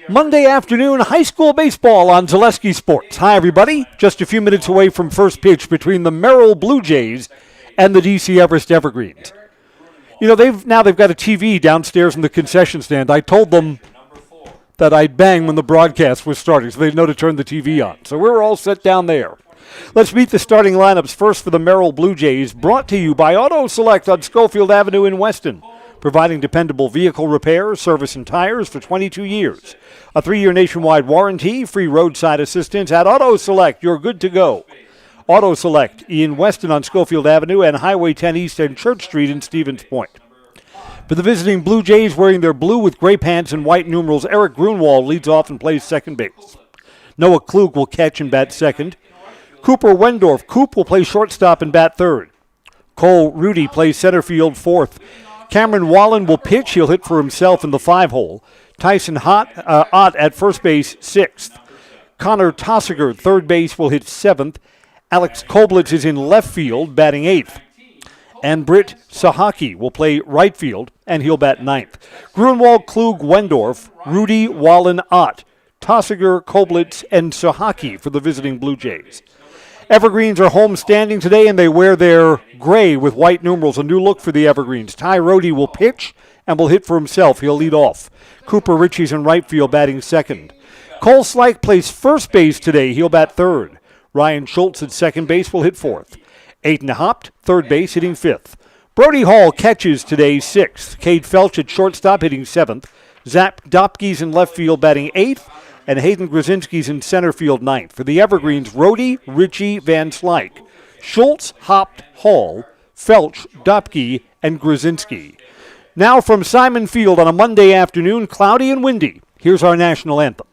Monday afternoon, high school baseball on Zaleski Sports. Hi, everybody. Just a few minutes away from first pitch between the Merrill Blue Jays and the DC Everest Evergreens. You know, they've got a TV downstairs in the concession stand. I told them that I'd bang when the broadcast was starting, so they'd know to turn the TV on. So we're all set down there. Let's meet the starting lineups first for the Merrill Blue Jays, brought to you by Auto Select on Schofield Avenue in Weston, providing dependable vehicle repair, service, and tires for 22 years. A 3-year nationwide warranty, free roadside assistance at Auto Select. You're good to go. Auto Select in Weston on Schofield Avenue and Highway 10 East and Church Street in Stevens Point. For the visiting Blue Jays, wearing their blue with gray pants and white numerals, Eric Grunwald leads off and plays second base. Noah Klug will catch and bat second. Cooper Wendorf. Coop will play shortstop and bat third. Cole Rudy plays center field fourth. Cameron Wallen will pitch. He'll hit for himself in the 5-hole. Tyson Ott at first base, sixth. Connor Tossiger, third base, will hit seventh. Alex Koblitz is in left field, batting eighth. And Britt Sahaki will play right field, and he'll bat ninth. Grunwald, Klug, Wendorf, Rudy, Wallen, Ott, Tossiger, Koblitz, and Sahaki for the visiting Blue Jays. Evergreens are home standing today, and they wear their gray with white numerals, a new look for the Evergreens. Ty Rhodey will pitch and will hit for himself. He'll lead off. Cooper Ritchie's in right field, batting second. Cole Slike plays first base today. He'll bat third. Ryan Schultz at second base will hit fourth. Aiden Hopt, third base, hitting fifth. Brody Hall catches today, sixth. Cade Felch at shortstop, hitting seventh. Zach Dopke's in left field, batting eighth. And Hayden Grzinski's in center field, ninth. For the Evergreens, Rhodey, Ritchie, Van Slyke, Schultz, Hopt, Hall, Felch, Dopke, and Grzinski. Now from Simon Field on a Monday afternoon, cloudy and windy. Here's our national anthem.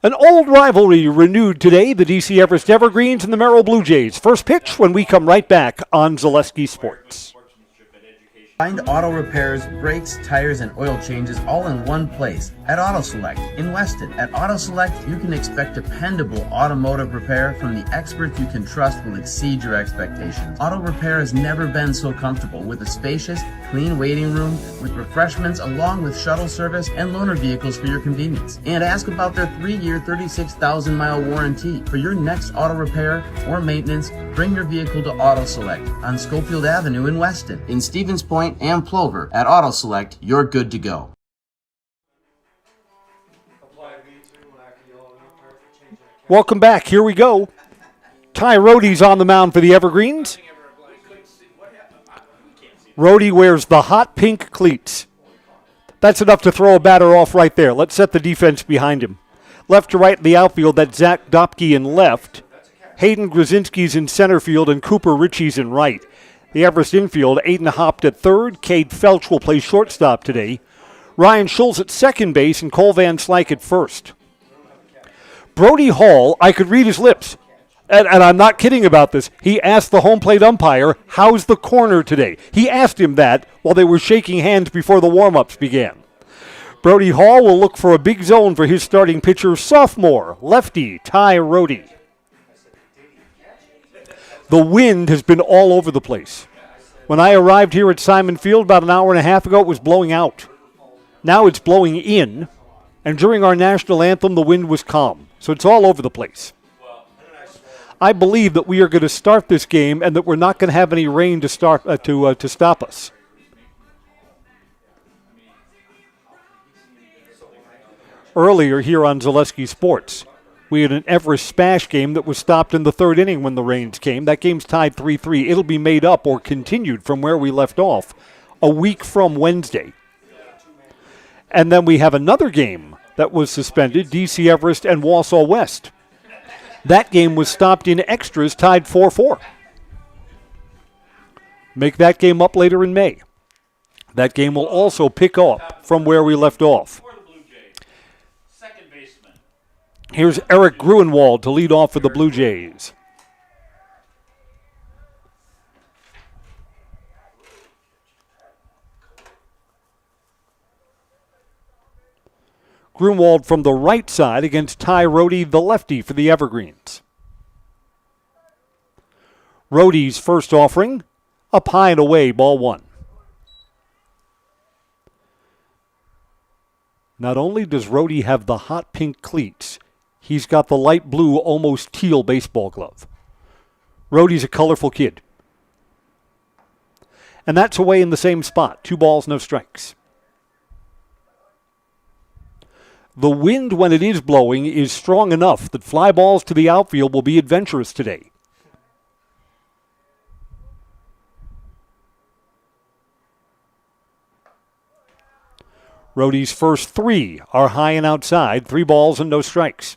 An old rivalry renewed today, the DC Everest Evergreens and the Merrill Blue Jays. First pitch when we come right back on Zaleski Sports. Find auto repairs, brakes, tires, and oil changes all in one place at Auto Select in Weston. At Auto Select, you can expect dependable automotive repair from the experts you can trust will exceed your expectations. Auto repair has never been so comfortable with a spacious, clean waiting room with refreshments along with shuttle service and loaner vehicles for your convenience. And ask about their 3-year, 36,000-mile warranty. For your next auto repair or maintenance, bring your vehicle to Auto Select on Schofield Avenue in Weston. In Stevens Point and Plover, at Auto Select, you're good to go. Welcome back. Here we go. Ty Rhodey's on the mound for the Evergreens. Rhodey wears the hot pink cleats. That's enough to throw a batter off right there. Let's set the defense behind him. Left to right in the outfield, that's Zach Dopke in left. Hayden Grzinski's in center field and Cooper Ritchie's in right. The Everest infield, Aiden Hopt at third. Cade Felch will play shortstop today. Ryan Schultz at second base and Cole Van Slyke at first. Brody Hall, I could read his lips, and I'm not kidding about this. He asked the home plate umpire, how's the corner today? He asked him that while they were shaking hands before the warm-ups began. Brody Hall will look for a big zone for his starting pitcher, sophomore, lefty Ty Rhodey. The wind has been all over the place. When I arrived here at Simon Field about an hour and a half ago, it was blowing out. Now it's blowing in, and during our national anthem, the wind was calm. So it's all over the place. I believe that we are going to start this game and that we're not going to have any rain to start to stop us. Earlier here on Zaleski Sports, we had an Everest Smash game that was stopped in the third inning when the rains came. That game's tied 3-3. It'll be made up or continued from where we left off a week from Wednesday. And then we have another game that was suspended, DC Everest and Wausau West. That game was stopped in extras, tied 4-4. Make that game up later in May. That game will also pick up from where we left off. Here's Eric Gruenwald to lead off for the Blue Jays. Gruenwald from the right side against Ty Rohde, the lefty for the Evergreens. Rohde's first offering, up high and away, ball one. Not only does Rohde have the hot pink cleats, he's got the light blue, almost teal baseball glove. Rohde's a colorful kid. And that's away in the same spot. 2 balls, no strikes. The wind, when it is blowing, is strong enough that fly balls to the outfield will be adventurous today. Rohde's first 3 are high and outside. 3 balls and no strikes.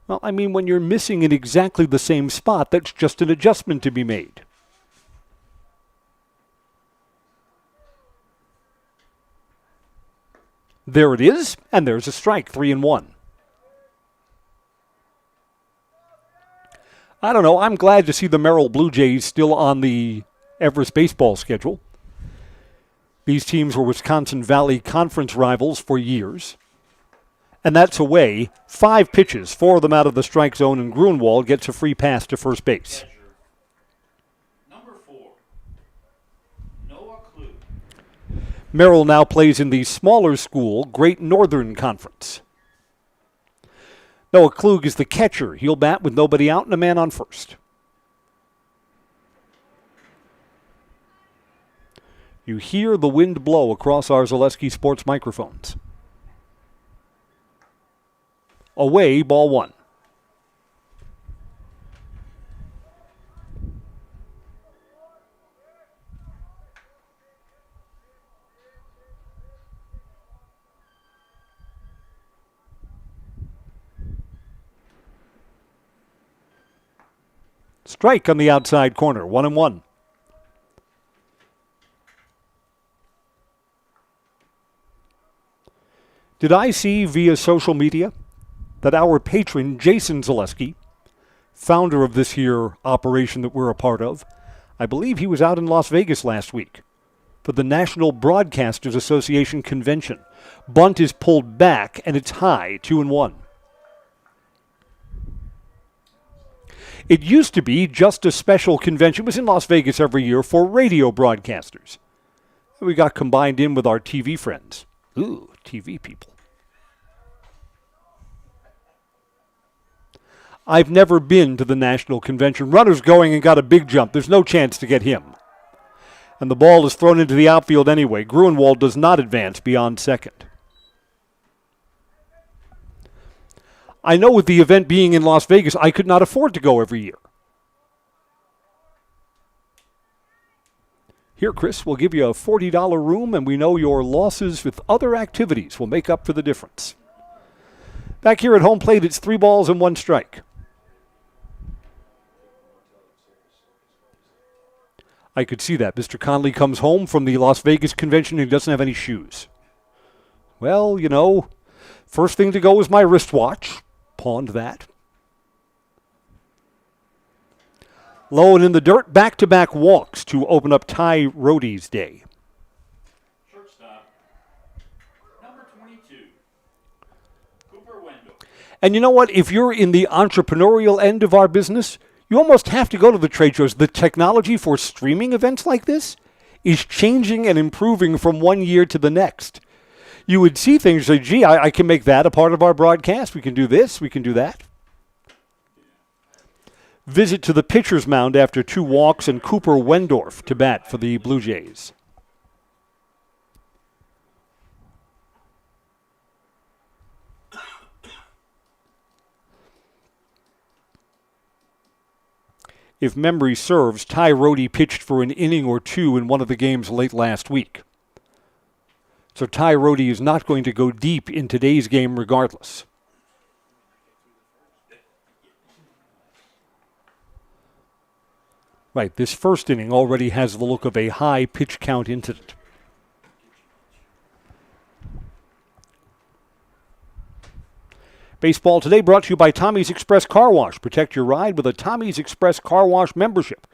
Well, I mean, when you're missing in exactly the same spot, that's just an adjustment to be made. There it is, and there's a strike, 3-1. I don't know, I'm glad to see the Merrill Blue Jays still on the Everest baseball schedule. These teams were Wisconsin Valley Conference rivals for years. And that's away. 5 pitches, 4 of them out of the strike zone, and Gruenwald gets a free pass to first base. Merrill now plays in the smaller school, Great Northern Conference. Noah Klug is the catcher. He'll bat with nobody out and a man on first. You hear the wind blow across our Zaleski Sports microphones. Away, ball one. Strike on the outside corner, 1-1. Did I see via social media that our patron, Jason Zaleski, founder of this here operation that we're a part of, I believe he was out in Las Vegas last week for the National Broadcasters Association convention. Bunt is pulled back, and it's high, 2-1. It used to be just a special convention. It was in Las Vegas every year for radio broadcasters. We got combined in with our TV friends. Ooh, TV people. I've never been to the national convention. Runner's going and got a big jump. There's no chance to get him. And the ball is thrown into the outfield anyway. Gruenwald does not advance beyond second. I know with the event being in Las Vegas, I could not afford to go every year. Here, Chris, we'll give you a $40 room, and we know your losses with other activities will make up for the difference. Back here at home plate, it's 3 balls and 1 strike. I could see that. Mr. Conley comes home from the Las Vegas convention and he doesn't have any shoes. Well, you know, first thing to go is my wristwatch. Pawned that. Low and in the dirt, back-to-back walks to open up Ty Rohde's day. Shortstop, number 22, Cooper Wendell. And you know what? If you're in the entrepreneurial end of our business, you almost have to go to the trade shows. The technology for streaming events like this is changing and improving from one year to the next. You would see things like, gee, I can make that a part of our broadcast. We can do this, we can do that. Visit to the pitcher's mound after 2 walks, and Cooper Wendorf to bat for the Blue Jays. If memory serves, Ty Rodey pitched for an inning or 2 in one of the games late last week. So Ty Rodey is not going to go deep in today's game regardless. Right, this first inning already has the look of a high pitch count incident. Baseball Today brought to you by Tommy's Express Car Wash. Protect your ride with a Tommy's Express Car Wash membership.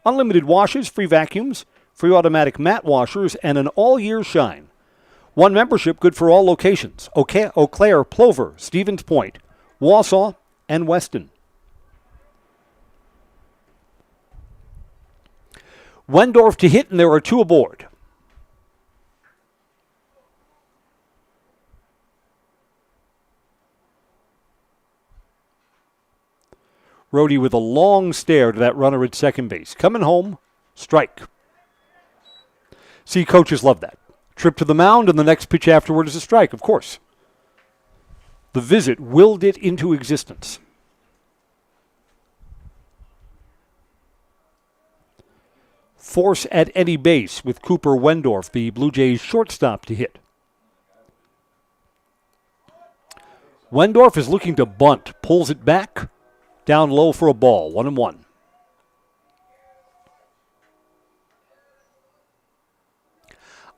Unlimited washes, free vacuums, free automatic mat washers, and an all-year shine. One membership good for all locations: Eau Claire, Plover, Stevens Point, Wausau, and Weston. Wendorf to hit, and there are 2 aboard. Rodey with a long stare to that runner at second base. Coming home, strike. See, coaches love that. Trip to the mound, and the next pitch afterward is a strike, of course. The visit willed it into existence. Force at any base with Cooper Wendorf, the Blue Jays shortstop, to hit. Wendorf is looking to bunt, pulls it back, down low for a ball, 1-1.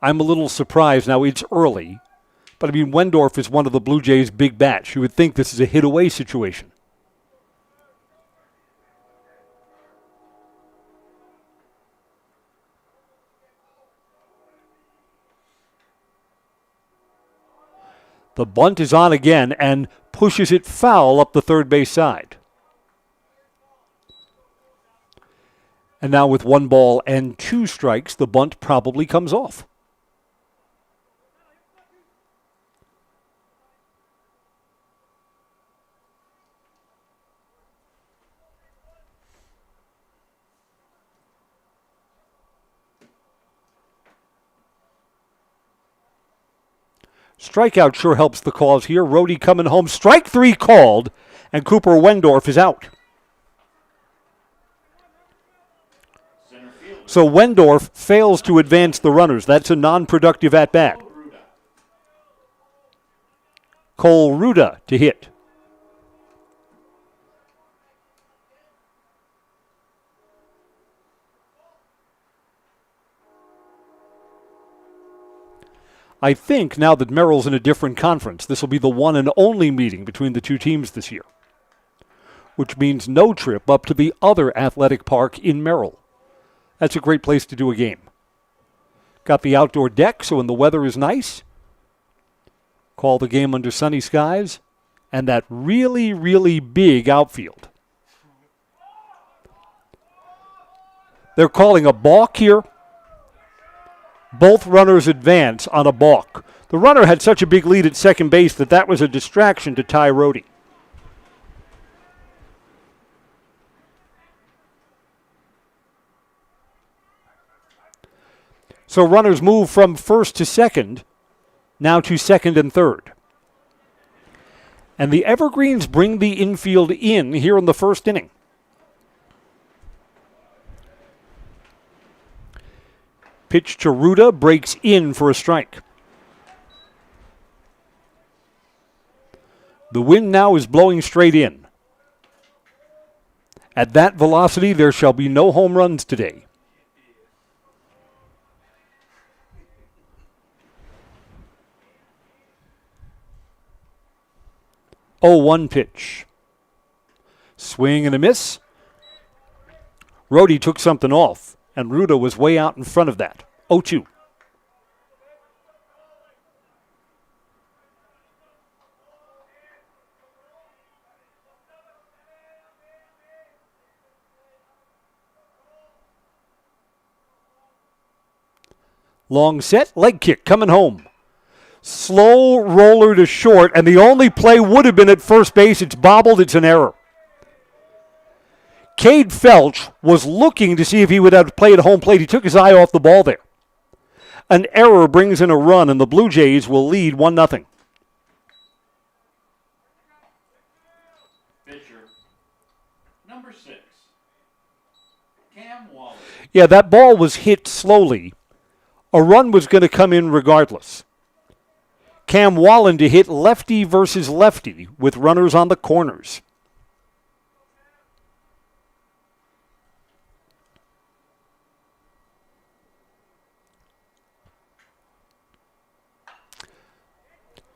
I'm a little surprised. Now, it's early, but I mean, Wendorf is one of the Blue Jays' big bats. You would think this is a hit-away situation. The bunt is on again and pushes it foul up the third base side. And now with 1 ball and 2 strikes, the bunt probably comes off. Strikeout sure helps the cause here. Rodey coming home. Strike 3 called, and Cooper Wendorf is out. So Wendorf fails to advance the runners. That's a non-productive at-bat. Cole Ruda to hit. I think now that Merrill's in a different conference, this will be the one and only meeting between the 2 teams this year, which means no trip up to the other athletic park in Merrill. That's a great place to do a game. Got the outdoor deck, so when the weather is nice, call the game under sunny skies, and that really, really big outfield. They're calling a balk here. Both runners advance on a balk. The runner had such a big lead at second base that was a distraction to Ty Rodey. So runners move from first to second, now to second and third. And the Evergreens bring the infield in here in the first inning. Pitch to Ruda, breaks in for a strike. The wind now is blowing straight in. At that velocity, there shall be no home runs today. Oh, 1 pitch. Swing and a miss. Rodey took something off, and Ruda was way out in front of that. 0-2. Long set, leg kick coming home. Slow roller to short, and the only play would have been at first base. It's bobbled. It's an error. Cade Felch was looking to see if he would have to play at home plate. He took his eye off the ball there. An error brings in a run, and the Blue Jays will lead 1-0. Pitcher, number 6, Cam Wallace. Yeah, that ball was hit slowly. A run was going to come in regardless. Cam Wallen to hit lefty versus lefty with runners on the corners.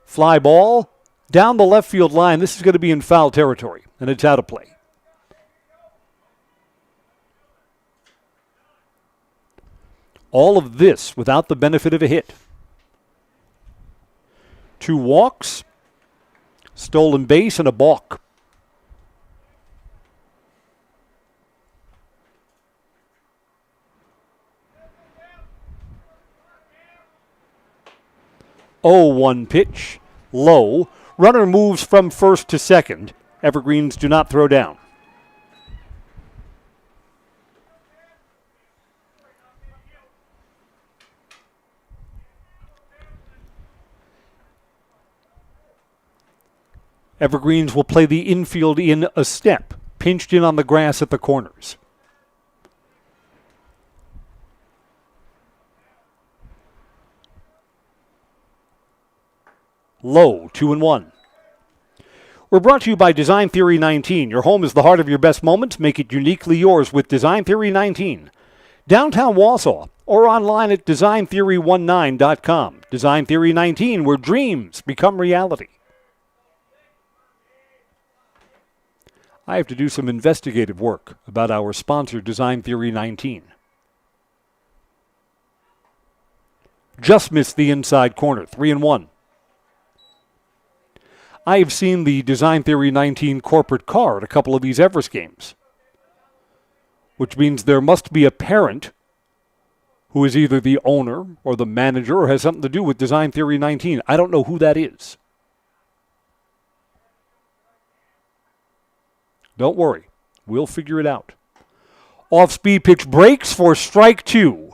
Fly ball down the left field line. This is going to be in foul territory, and it's out of play. All of this without the benefit of a hit. 2 walks, stolen base, and a balk. Oh, 1 pitch, low. Runner moves from first to second. Evergreens do not throw down. Evergreens will play the infield in a step, pinched in on the grass at the corners. Low, 2-1. We're brought to you by Design Theory 19. Your home is the heart of your best moments. Make it uniquely yours with Design Theory 19. Downtown Wausau or online at designtheory19.com. Design Theory 19, where dreams become reality. I have to do some investigative work about our sponsor, Design Theory 19. Just missed the inside corner, 3-1. I have seen the Design Theory 19 corporate car at a couple of these Everest games, which means there must be a parent who is either the owner or the manager or has something to do with Design Theory 19. I don't know who that is. Don't worry. We'll figure it out. Off-speed pitch breaks for strike 2.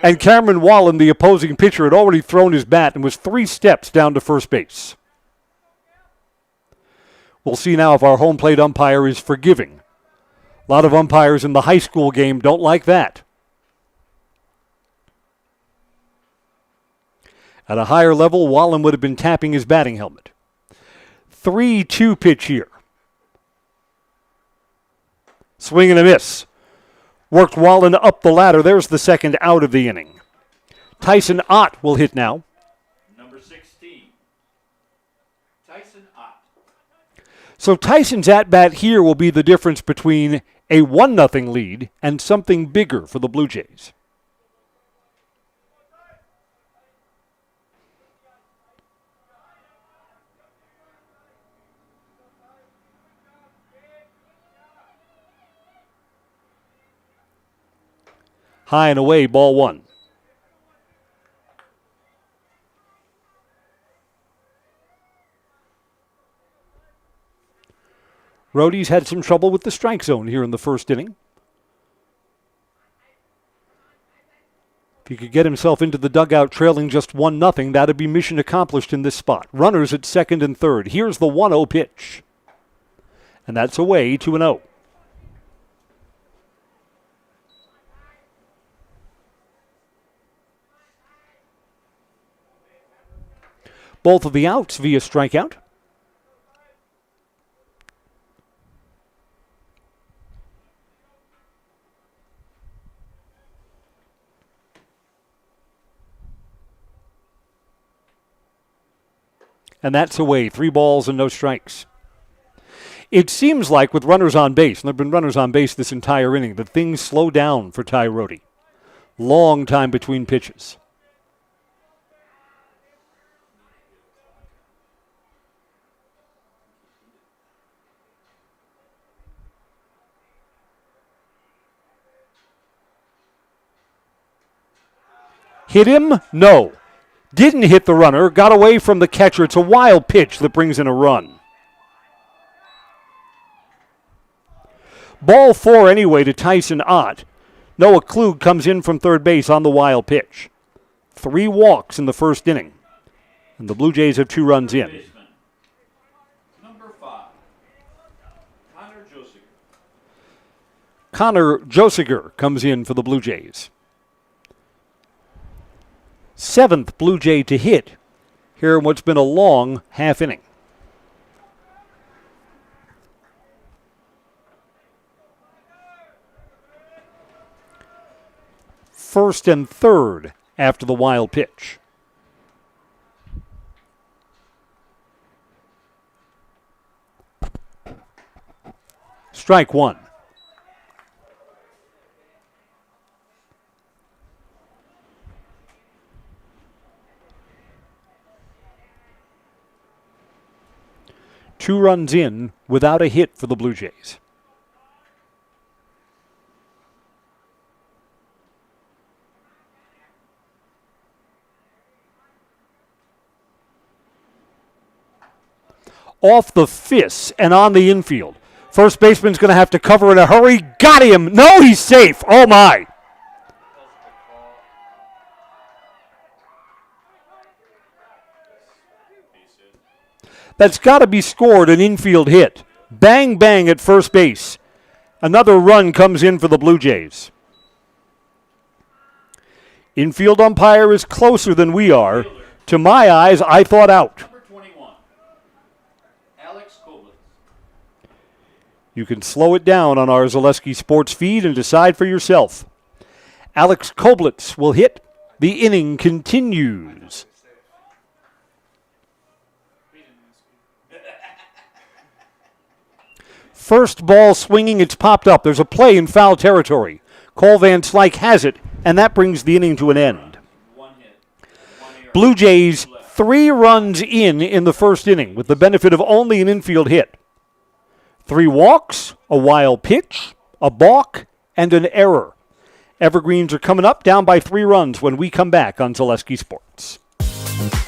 And Cameron Wallen, the opposing pitcher, had already thrown his bat and was 3 steps down to first base. We'll see now if our home plate umpire is forgiving. A lot of umpires in the high school game don't like that. At a higher level, Wallen would have been tapping his batting helmet. 3-2 pitch here. Swing and a miss. Worked Wallen up the ladder. There's the second out of the inning. Tyson Ott will hit now. Number 16, Tyson Ott. So Tyson's at-bat here will be the difference between a 1-0 lead and something bigger for the Blue Jays. High and away, ball 1. Rhodey's had some trouble with the strike zone here in the first inning. If he could get himself into the dugout trailing just 1-0, that'd be mission accomplished in this spot. Runners at second and third. Here's the 1-0 pitch. And that's away, 2-0. Both of the outs via strikeout. And that's away. 3 balls and no strikes. It seems like with runners on base, and there have been runners on base this entire inning, that things slow down for Ty Rhodey. Long time between pitches. Hit him? No. Didn't hit the runner. Got away from the catcher. It's a wild pitch that brings in a run. Ball 4 anyway to Tyson Ott. Noah Klug comes in from third base on the wild pitch. 3 walks in the first inning. And the Blue Jays have 2 runs in. Baseman. Number 5. Connor Josiger. Connor Josiger comes in for the Blue Jays. 7th Blue Jay to hit here in what's been a long half inning. First and third after the wild pitch. Strike 1. Two runs in without a hit for the Blue Jays. Off the fists and on the infield. First baseman's going to have to cover in a hurry. Got him. No, he's safe. Oh, my. That's got to be scored, an infield hit. Bang, bang at first base. Another run comes in for the Blue Jays. Infield umpire is closer than we are. To my eyes, I thought out. Number 21. Alex Koblitz. You can slow it down on our Zaleski Sports feed and decide for yourself. Alex Koblitz will hit. The inning continues. First ball swinging, it's popped up. There's a play in foul territory. Cole Van Slyke has it, and that brings the inning to an end. 1 hit. 1 error. Blue Jays 3 runs in the first inning with the benefit of only an infield hit. 3 walks, a wild pitch, a balk, and an error. Evergreens are coming up down by 3 runs when we come back on Zaleski Sports.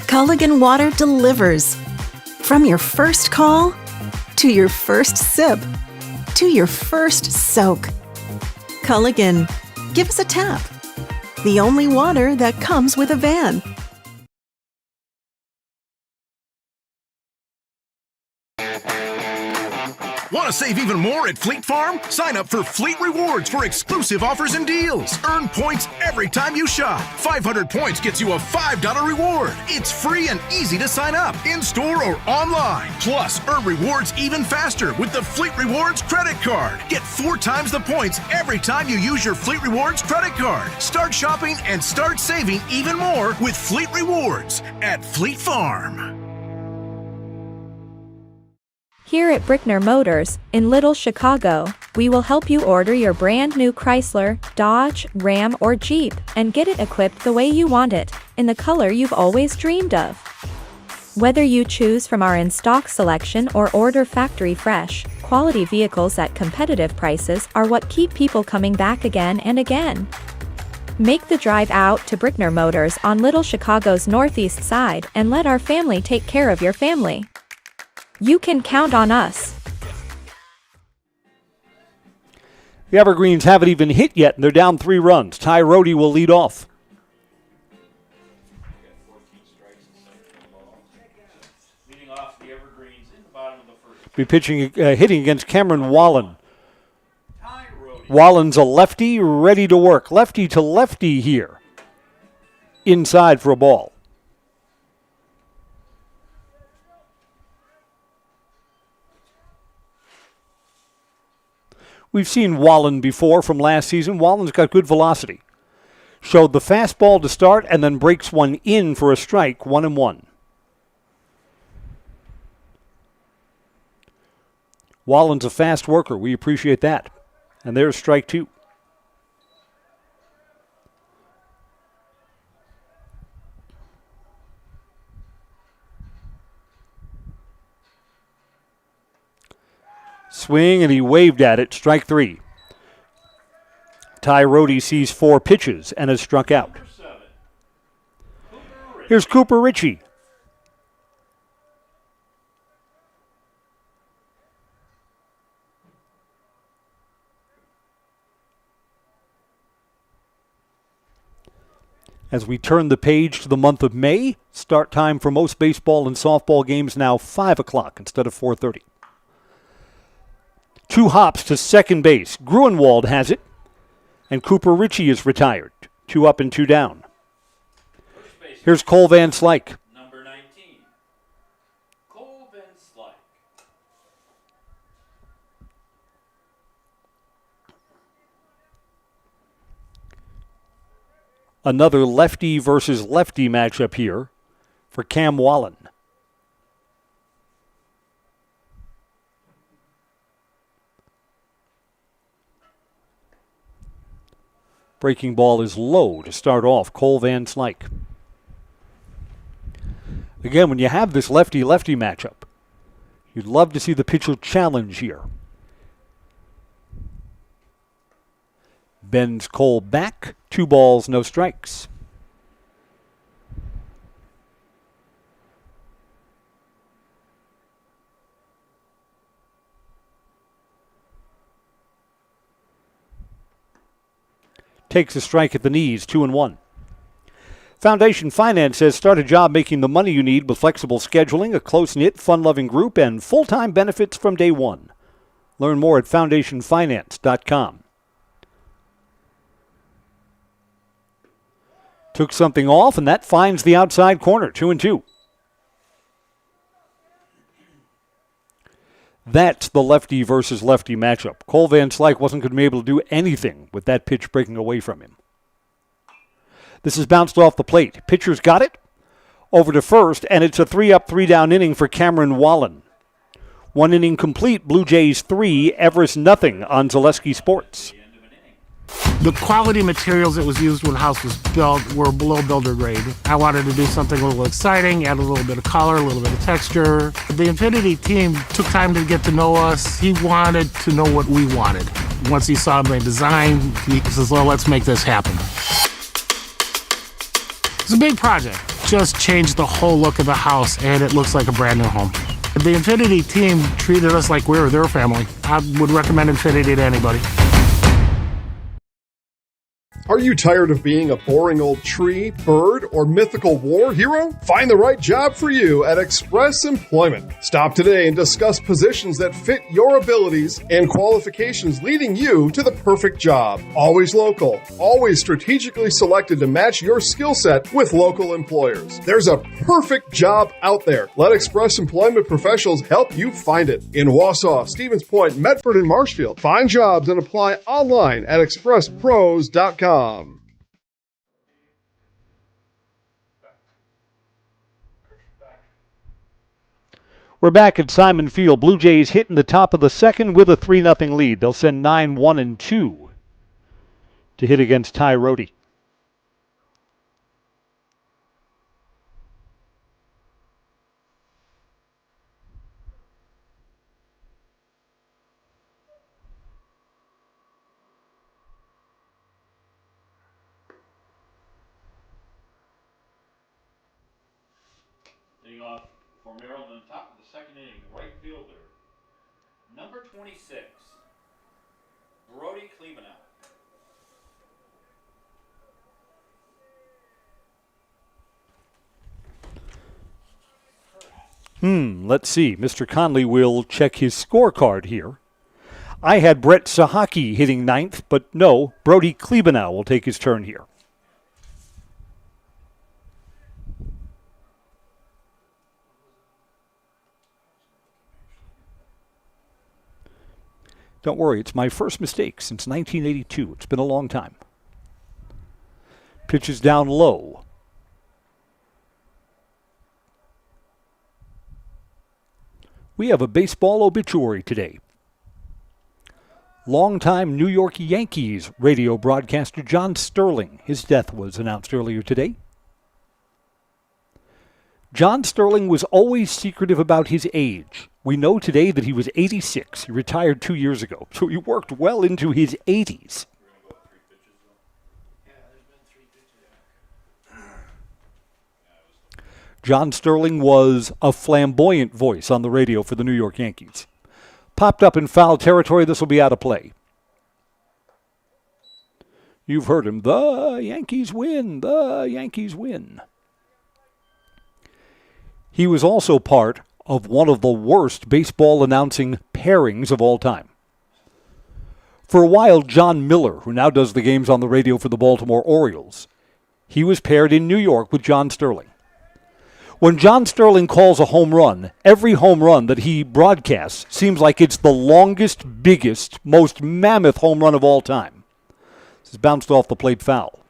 Culligan Water delivers. From your first call to your first sip to your first soak. Culligan, give us a tap. The only water that comes with a van. Want to save even more at Fleet Farm? Sign up for Fleet Rewards for exclusive offers and deals. Earn points every time you shop. 500 points gets you a $5 reward. It's free and easy to sign up, in-store or online. Plus, earn rewards even faster with the Fleet Rewards credit card. Get 4 times the points every time you use your Fleet Rewards credit card. Start shopping and start saving even more with Fleet Rewards at Fleet Farm. Here at Brickner Motors, in Little Chicago, we will help you order your brand new Chrysler, Dodge, Ram, or Jeep and get it equipped the way you want it, in the color you've always dreamed of. Whether you choose from our in-stock selection or order factory fresh, quality vehicles at competitive prices are what keep people coming back again and again. Make the drive out to Brickner Motors on Little Chicago's northeast side and let our family take care of your family. You can count on us. The Evergreens haven't even hit yet, and they're down 3 runs. Ty Rohde will lead off. Leading off the Evergreens in the bottom of the first. Be hitting against Cameron Wallen. Ty Rohde. Wallen's a lefty, ready to work. Lefty to lefty here. Inside for a ball. We've seen Wallen before from last season. Wallen's got good velocity. Showed the fastball to start and then breaks one in for a strike, 1-1. Wallen's a fast worker. We appreciate that. And there's strike 2. Swing, and he waved at it. Strike 3. Ty Rohde sees 4 pitches and has struck out. Number 7. Cooper Ritchie. Here's Cooper Ritchie. As we turn the page to the month of May, start time for most baseball and softball games now 5 o'clock instead of 4:30. 2 hops to second base. Gruenwald has it, and Cooper Ritchie is retired. 2 up and 2 down. Here's Cole Van Slyke. Number 19, Cole Van Slyke. Another lefty versus lefty matchup here for Cam Wallen. Breaking ball is low to start off. Cole Van Slyke. Again, when you have this lefty-lefty matchup, you'd love to see the pitcher challenge here. Bends Cole back. 2 balls, no strikes. Takes a strike at the knees, 2-1. Foundation Finance says start a job making the money you need with flexible scheduling, a close-knit, fun-loving group, and full-time benefits from day one. Learn more at foundationfinance.com. Took something off, and that finds the outside corner, 2-2. That's the lefty versus lefty matchup. Cole Van Slyke wasn't going to be able to do anything with that pitch breaking away from him. This is bounced off the plate. Pitcher's got it. Over to first, and it's a 3-up, 3-down inning for Cameron Wallen. 1 inning complete. Blue Jays 3, Everest nothing on Zaleski Sports. The quality materials that was used when the house was built were below builder grade. I wanted to do something a little exciting, add a little bit of color, a little bit of texture. The Infinity team took time to get to know us. He wanted to know what we wanted. Once he saw my design, he says, well, let's make this happen. It's a big project. Just changed the whole look of the house, and it looks like a brand new home. The Infinity team treated us like we were their family. I would recommend Infinity to anybody. Are you tired of being a boring old tree, bird, or mythical war hero? Find the right job for you at Express Employment. Stop today and discuss positions that fit your abilities and qualifications, leading you to the perfect job. Always local, always strategically selected to match your skill set with local employers. There's a perfect job out there. Let Express Employment professionals help you find it. In Wausau, Stevens Point, Medford, and Marshfield. Find jobs and apply online at expresspros.com. We're back at Simon Field. Blue Jays hitting the top of the second with a 3-0 lead. They'll send 9, 1, and 2 to hit against Ty Rohde. Leading off for Merrill in the top of the second inning, right fielder, number 26, Brody Klebanow. Let's see. Mr. Conley will check his scorecard here. I had Brett Sahaki hitting 9th, but no, Brody Klebanow will take his turn here. Don't worry, it's my first mistake since 1982. It's been a long time. Pitch is down low. We have a baseball obituary today. Longtime New York Yankees radio broadcaster John Sterling. His death was announced earlier today. John Sterling was always secretive about his age. We know today that he was 86. He retired 2 years ago, so he worked well into his 80s. John Sterling was a flamboyant voice on the radio for the New York Yankees. Popped up in foul territory. This will be out of play. You've heard him. The Yankees win. The Yankees win. He was also part of one of the worst baseball announcing pairings of all time. For a while, John Miller, who now does the games on the radio for the Baltimore Orioles, he was paired in New York with John Sterling. When John Sterling calls a home run, every home run that he broadcasts seems like it's the longest, biggest, most mammoth home run of all time. This is bounced off the plate foul.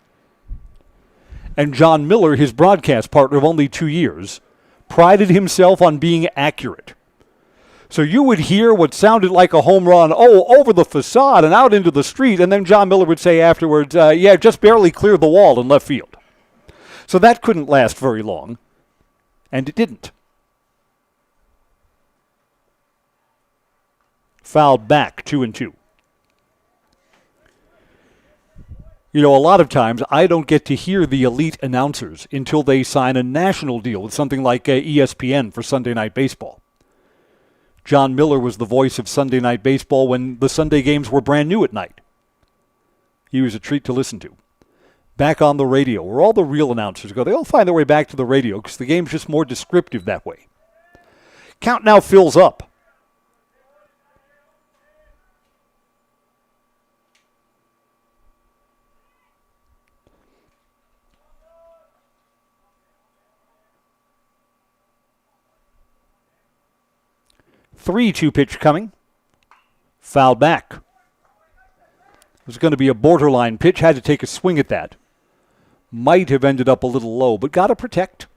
And John Miller, his broadcast partner of only 2 years, prided himself on being accurate. So you would hear what sounded like a home run, over the facade and out into the street, and then John Miller would say afterwards, just barely cleared the wall in left field. So that couldn't last very long, and it didn't. Fouled back, 2-2. You know, a lot of times I don't get to hear the elite announcers until they sign a national deal with something like ESPN for Sunday Night Baseball. John Miller was the voice of Sunday Night Baseball when the Sunday games were brand new at night. He was a treat to listen to. Back on the radio, where all the real announcers go, they all find their way back to the radio because the game's just more descriptive that way. Count now fills up. Three 2-pitch coming. Foul back. It was going to be a borderline pitch. Had to take a swing at that. Might have ended up a little low, but got to protect.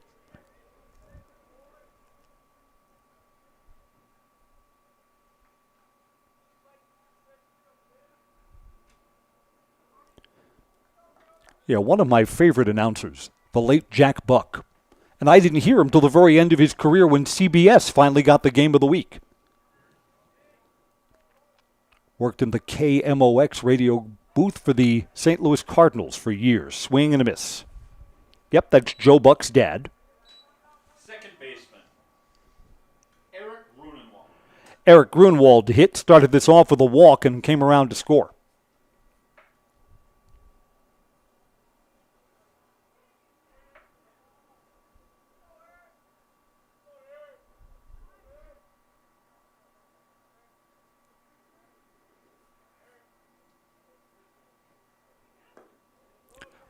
Yeah, one of my favorite announcers, the late Jack Buck. And I didn't hear him till the very end of his career when CBS finally got the game of the week. Worked in the KMOX radio booth for the St. Louis Cardinals for years. Swing and a miss. Yep, that's Joe Buck's dad. Second baseman, Eric Grunewald. Eric Grunewald hit, started this off with a walk and came around to score.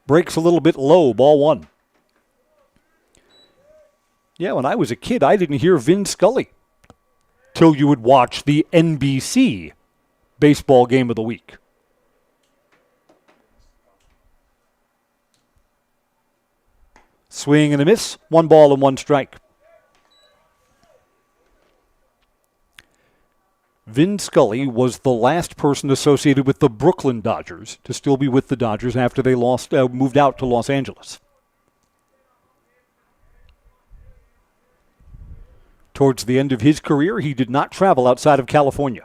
Breaks a little bit low, ball one. Yeah, when I was a kid, I didn't hear Vin Scully till you would watch the NBC baseball game of the week. Swing and a miss, 1 ball and 1 strike. Vin Scully was the last person associated with the Brooklyn Dodgers to still be with the Dodgers after they moved out to Los Angeles. Towards the end of his career, he did not travel outside of California.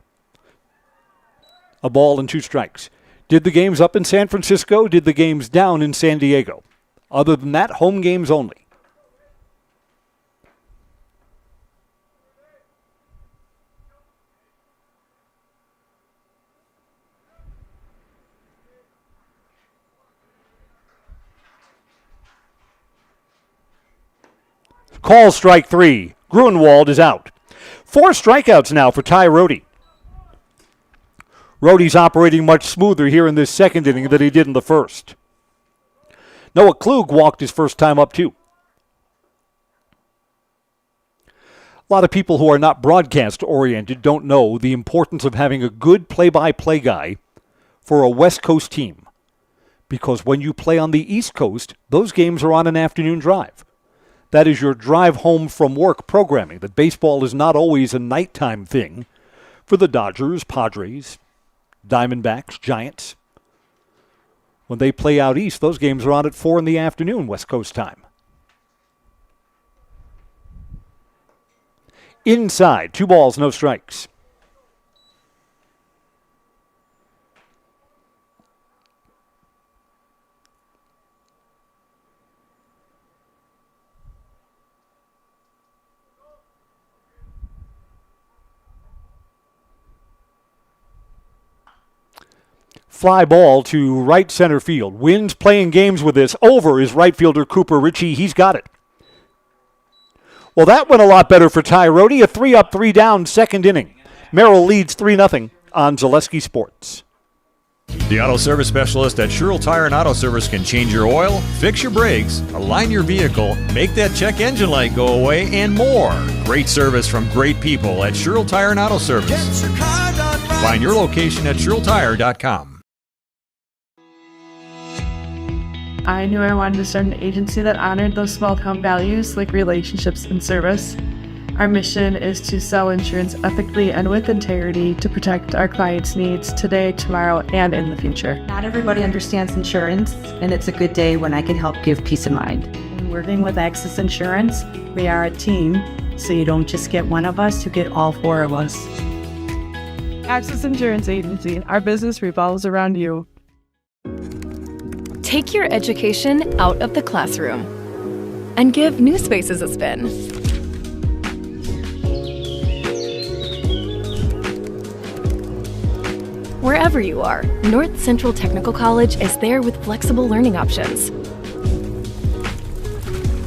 A ball and 2 strikes. Did the games up in San Francisco, did the games down in San Diego. Other than that, home games only. Call strike 3. Grunewald is out. 4 strikeouts now for Ty Rodey. Rodey's operating much smoother here in this second inning than he did in the first. Noah Klug walked his first time up too. A lot of people who are not broadcast-oriented don't know the importance of having a good play-by-play guy for a West Coast team. Because when you play on the East Coast, those games are on an afternoon drive. That is your drive home from work programming. That baseball is not always a nighttime thing for the Dodgers, Padres, Diamondbacks, Giants. When they play out east, those games are on at 4 in the afternoon, West Coast time. Inside, 2 balls, no strikes. Fly ball to right center field. Wins playing games with this. Over is right fielder Cooper Ritchie. He's got it. Well, that went a lot better for Ty Rohde. A 3-up, 3-down second inning. Merrill leads 3-0 on Zaleski Sports. The auto service specialist at Sherrill Tire and Auto Service can change your oil, fix your brakes, align your vehicle, make that check engine light go away, and more. Great service from great people at Sherrill Tire and Auto Service. Find your location at SherrillTire.com. I knew I wanted to start an agency that honored those small town values like relationships and service. Our mission is to sell insurance ethically and with integrity to protect our clients' needs today, tomorrow, and in the future. Not everybody understands insurance, and it's a good day when I can help give peace of mind. When working with Access Insurance, we are a team, so you don't just get one of us, you get all four of us. Access Insurance Agency, our business revolves around you. Take your education out of the classroom and give New Spaces a spin. Wherever you are, North Central Technical College is there with flexible learning options,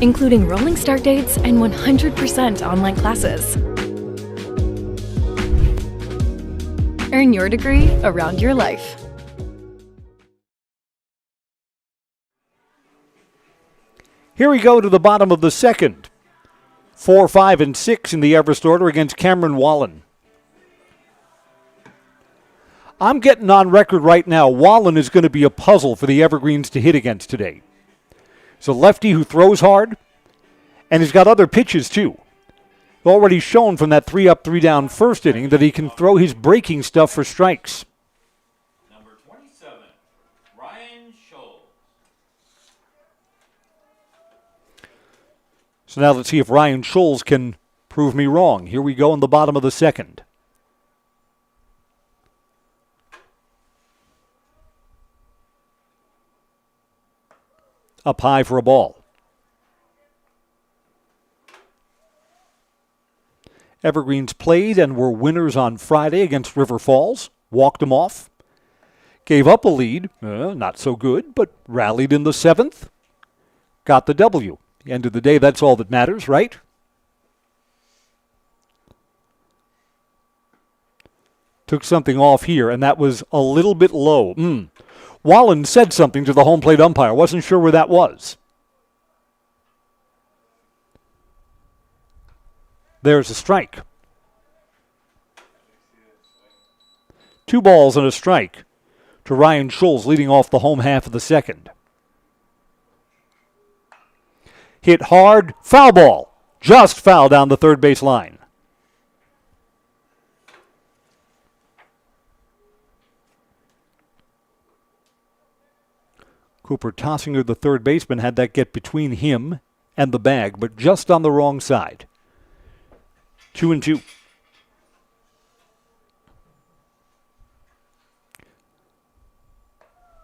including rolling start dates and 100% online classes. Earn your degree around your life. Here we go to the bottom of the second. 4, 5, and 6 in the Everest order against Cameron Wallen. I'm getting on record right now, Wallen is going to be a puzzle for the Evergreens to hit against today. He's a lefty who throws hard, and he's got other pitches too. Already shown from that 3-up, 3-down first inning that he can throw his breaking stuff for strikes. Number 27, Ryan Scholes. So now let's see if Ryan Scholes can prove me wrong. Here we go in the bottom of the second. Up high for a ball. Evergreens played and were winners on Friday against River Falls. Walked them off. Gave up a lead. Not so good, but rallied in the seventh. Got the W. At the end of the day, that's all that matters, right? Took something off here, and that was a little bit low. Wallen said something to the home plate umpire. Wasn't sure where that was. There's a strike. 2 balls and a strike to Ryan Scholes leading off the home half of the second. Hit hard, foul ball. Just foul down the third base line. Cooper Tossinger, the third baseman, had that get between him and the bag, but just on the wrong side. 2-2.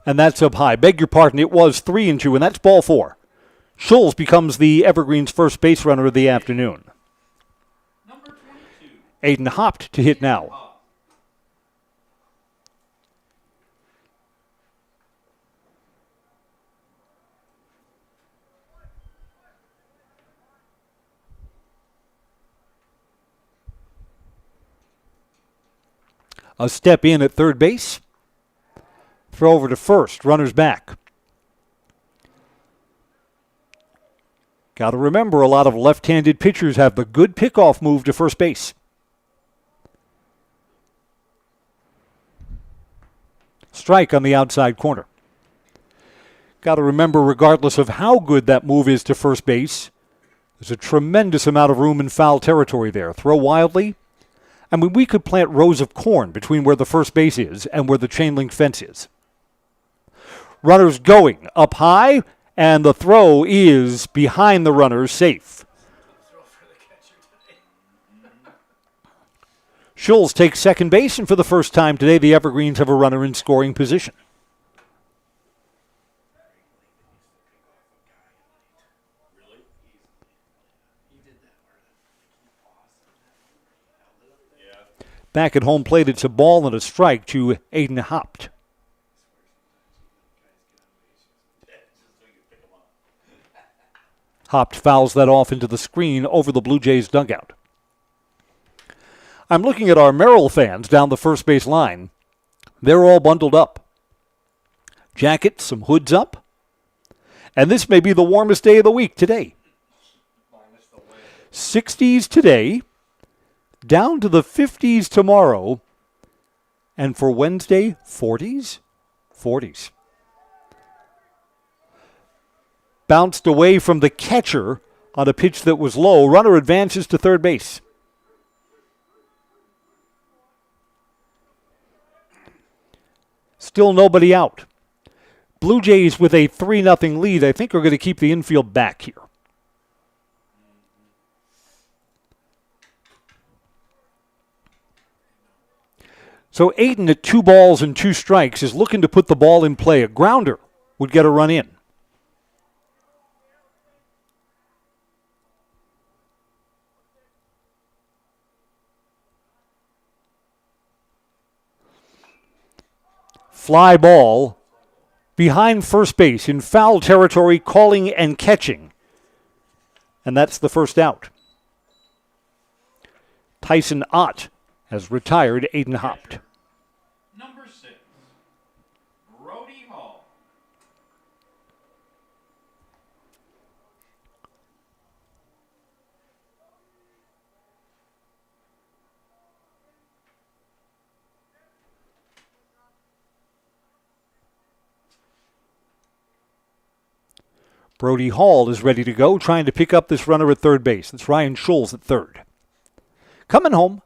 And that's up high. Beg your pardon, it was 3-2, and that's ball 4. Scholes becomes the Evergreens' first base runner of the afternoon. Number 22, Aiden Hopped to hit now. A step in at third base. Throw over to first. Runners back. Got to remember, a lot of left-handed pitchers have the good pickoff move to first base. Strike on the outside corner. Got to remember, regardless of how good that move is to first base, there's a tremendous amount of room in foul territory there. Throw wildly. I mean, we could plant rows of corn between where the first base is and where the chain link fence is. Runners going up high, and the throw is behind the runners, safe. Scholes takes second base, and for the first time today, the Evergreens have a runner in scoring position. Back at home plate, it's a ball and a strike to Aiden Hopped. Hopped fouls that off into the screen over the Blue Jays dugout. I'm looking at our Merrill fans down the first base line. They're all bundled up. Jackets, some hoods up. And this may be the warmest day of the week today. 60s today, down to the 50s tomorrow, and for Wednesday, 40s? 40s. Bounced away from the catcher on a pitch that was low. Runner advances to third base. Still nobody out. Blue Jays with a 3-0 lead, I think, are going to keep the infield back here. So Aiden at 2 balls and 2 strikes is looking to put the ball in play. A grounder would get a run in. Fly ball behind first base in foul territory, calling and catching. And that's the first out. Tyson Ott has retired. Aiden hopped. Number 6, Brody Hall. Brody Hall is ready to go, trying to pick up this runner at third base. That's Ryan Scholes at third. Coming home.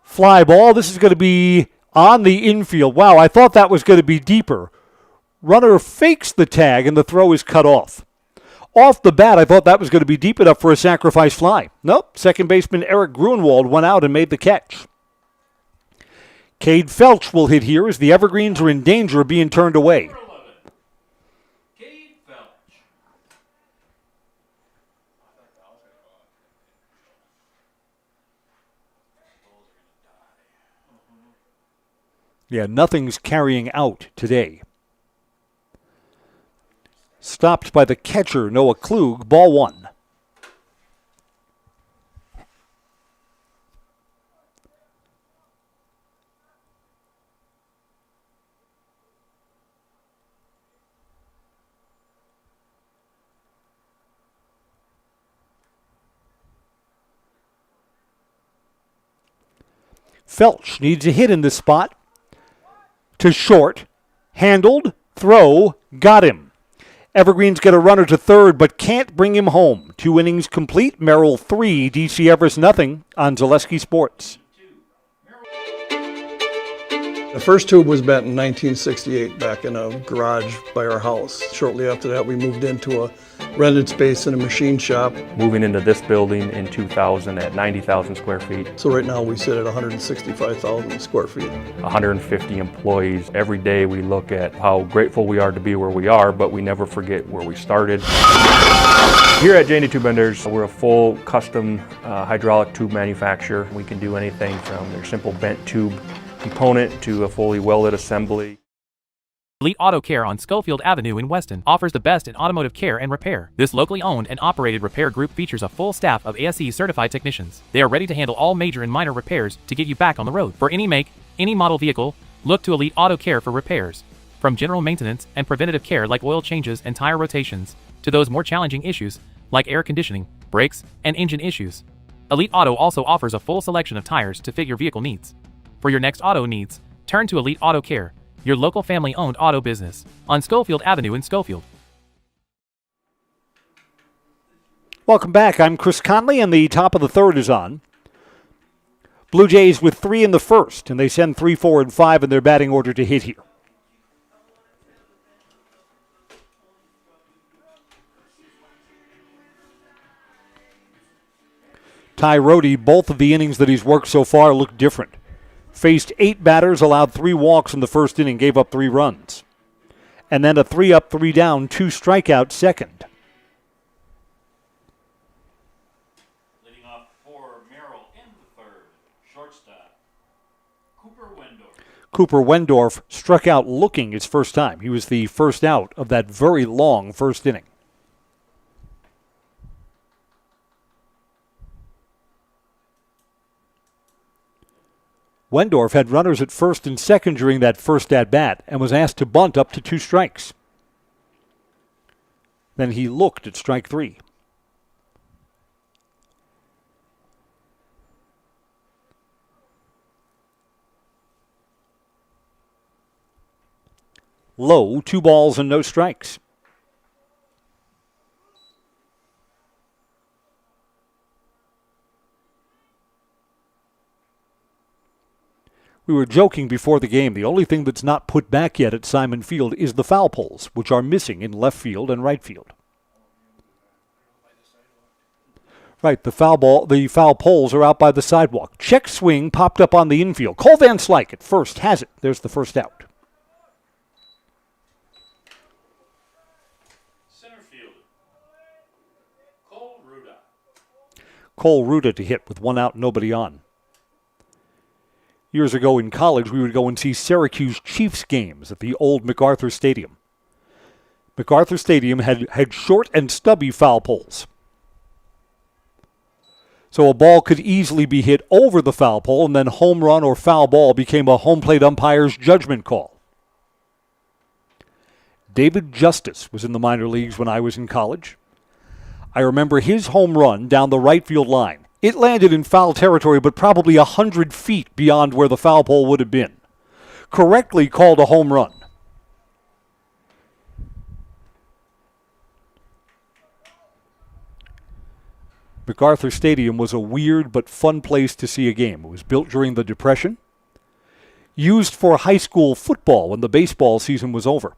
Fly ball. This is going to be on the infield. Wow, I thought that was going to be deeper. Runner fakes the tag, and the throw is cut off. Off the bat, I thought that was going to be deep enough for a sacrifice fly. Nope. Second baseman Eric Grunwald went out and made the catch. Cade Felch will hit here as the Evergreens are in danger of being turned away. Yeah, nothing's carrying out today. Stopped by the catcher, Noah Klug, ball 1. Felch needs a hit in this spot. To short, handled, throw, got him. Evergreens get a runner to third, but can't bring him home. 2 innings complete. Merrill 3, DC Everest nothing on Zaleski Sports. The first tube was bent in 1968 back in a garage by our house. Shortly after that, we moved into a rented space in a machine shop. Moving into this building in 2000 at 90,000 square feet. So right now we sit at 165,000 square feet. 150 employees. Every day we look at how grateful we are to be where we are, but we never forget where we started. Here at J&D Tube Benders, we're a full custom hydraulic tube manufacturer. We can do anything from their simple bent tube component to a fully welded assembly. Elite Auto Care on Schofield Avenue in Weston offers the best in automotive care and repair. This locally owned and operated repair group features a full staff of ASE certified technicians. They are ready to handle all major and minor repairs to get you back on the road. For any make, any model vehicle, look to Elite Auto Care for repairs. From general maintenance and preventative care like oil changes and tire rotations, to those more challenging issues like air conditioning, brakes, and engine issues. Elite Auto also offers a full selection of tires to fit your vehicle needs. For your next auto needs, turn to Elite Auto Care, your local family-owned auto business, on Schofield Avenue in Schofield. Welcome back. I'm Chris Conley, and the top of the third is on. Blue Jays with 3 in the first, and they send 3, 4, and 5 in their batting order to hit here. Ty Rodey, both of the innings that he's worked so far look different. Faced 8 batters, allowed 3 walks in the first inning, gave up 3 runs. And then a 3 up, 3 down, 2 strikeout second. Leading off for Merrill in the third, shortstop, Cooper Wendorf. Cooper Wendorf struck out looking his first time. He was the first out of that very long first inning. Wendorf had runners at first and second during that first at-bat and was asked to bunt up to 2 strikes. Then he looked at strike 3. Low, 2 balls and no strikes. We were joking before the game. The only thing that's not put back yet at Simon Field is the foul poles, which are missing in left field and right field. Right, the foul poles are out by the sidewalk. Check swing popped up on the infield. Cole Van Slyke at first has it. There's the first out. Center fielder, Cole Ruda. Cole Ruda to hit with 1 out, nobody on. Years ago in college, we would go and see Syracuse Chiefs games at the old MacArthur Stadium. MacArthur Stadium had short and stubby foul poles. So a ball could easily be hit over the foul pole, and then home run or foul ball became a home plate umpire's judgment call. David Justice was in the minor leagues when I was in college. I remember his home run down the right field line. It landed in foul territory, but probably 100 feet beyond where the foul pole would have been. Correctly called a home run. MacArthur Stadium was a weird but fun place to see a game. It was built during the Depression, used for high school football when the baseball season was over.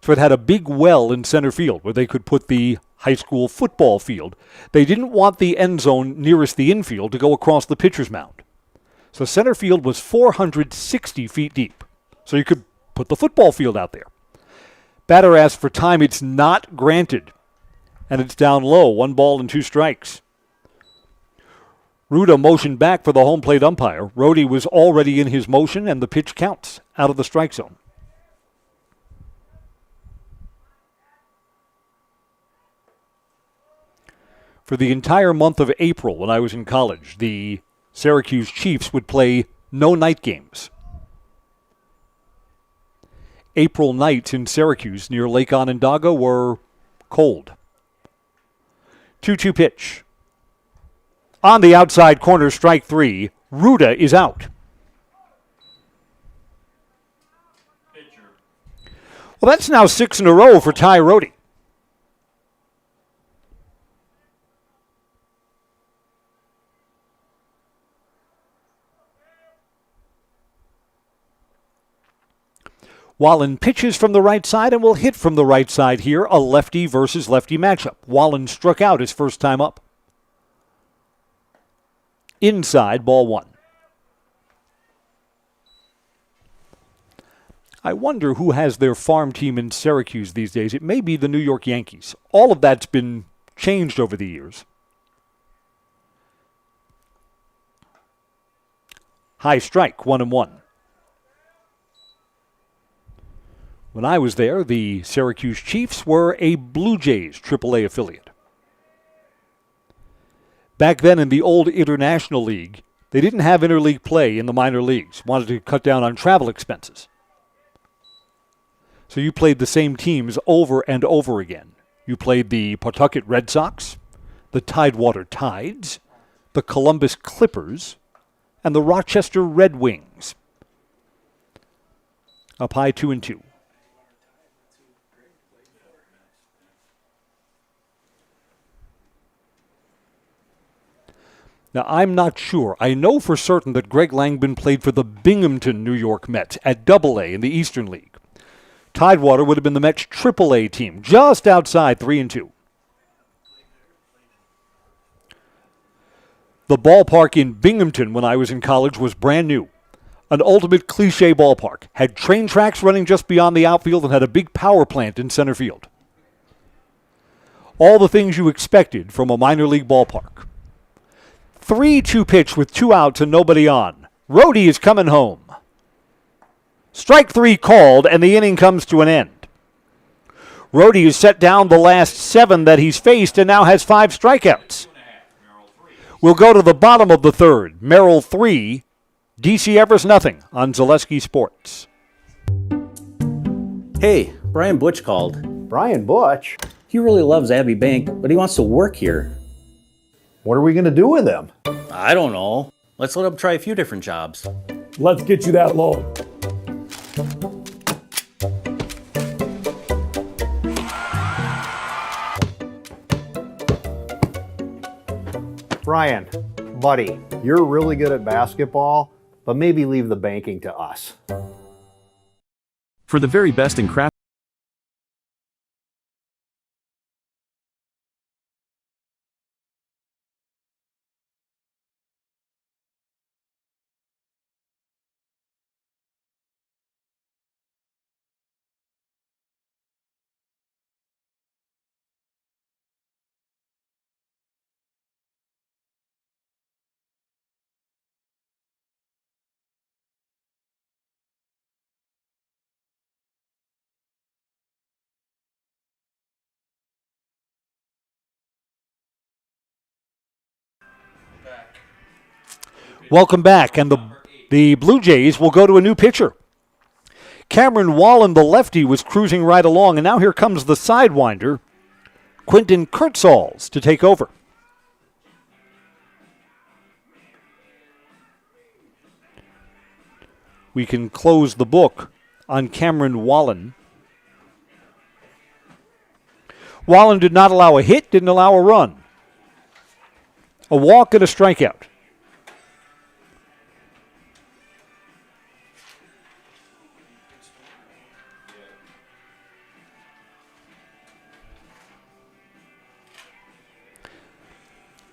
So it had a big well in center field where they could put the high school football field. They didn't want the end zone nearest the infield to go across the pitcher's mound. So center field was 460 feet deep. So you could put the football field out there. Batter asked for time. It's not granted. And it's down low, 1 ball and 2 strikes. Ruda motioned back for the home plate umpire. Rhodey was already in his motion, and the pitch counts out of the strike zone. For the entire month of April when I was in college, the Syracuse Chiefs would play no night games. April nights in Syracuse near Lake Onondaga were cold. 2-2 pitch. On the outside corner, strike 3. Ruda is out. Well, that's now 6 in a row for Ty Rhodey. Wallen pitches from the right side and will hit from the right side here. A lefty versus lefty matchup. Wallen struck out his first time up. Inside, ball 1. I wonder who has their farm team in Syracuse these days. It may be the New York Yankees. All of that's been changed over the years. High strike, 1-1. When I was there, the Syracuse Chiefs were a Blue Jays AAA affiliate. Back then in the old International League, they didn't have interleague play in the minor leagues. Wanted to cut down on travel expenses. So you played the same teams over and over again. You played the Pawtucket Red Sox, the Tidewater Tides, the Columbus Clippers, and the Rochester Red Wings. Up high, 2-2. Now, I'm not sure. I know for certain that Greg Langman played for the Binghamton New York Mets at AA in the Eastern League. Tidewater would have been the Mets AAA team, just outside 3-2. The ballpark in Binghamton when I was in college was brand new. An ultimate cliche ballpark. Had train tracks running just beyond the outfield and had a big power plant in center field. All the things you expected from a minor league ballpark. 3-2 pitch with 2 outs and nobody on. Rhodey is coming home. Strike 3 called, and the inning comes to an end. Rhodey has set down the last 7 that he's faced and now has 5 strikeouts. We'll go to the bottom of the third. Merrill 3, DC Everest nothing on Zaleski Sports. Hey, Brian Butch called. Brian Butch? He really loves Abbey Bank, but he wants to work here. What are we going to do with him? I don't know. Let's let him try a few different jobs. Let's get you that loan. Brian, buddy, you're really good at basketball, but maybe leave the banking to us. For the very best in craft. Welcome back, and the Blue Jays will go to a new pitcher. Cameron Wallen, the lefty, was cruising right along, and now here comes the sidewinder, Quentin Kurtzals, to take over. We can close the book on Cameron Wallen. Wallen did not allow a hit, didn't allow a run. A walk and a strikeout.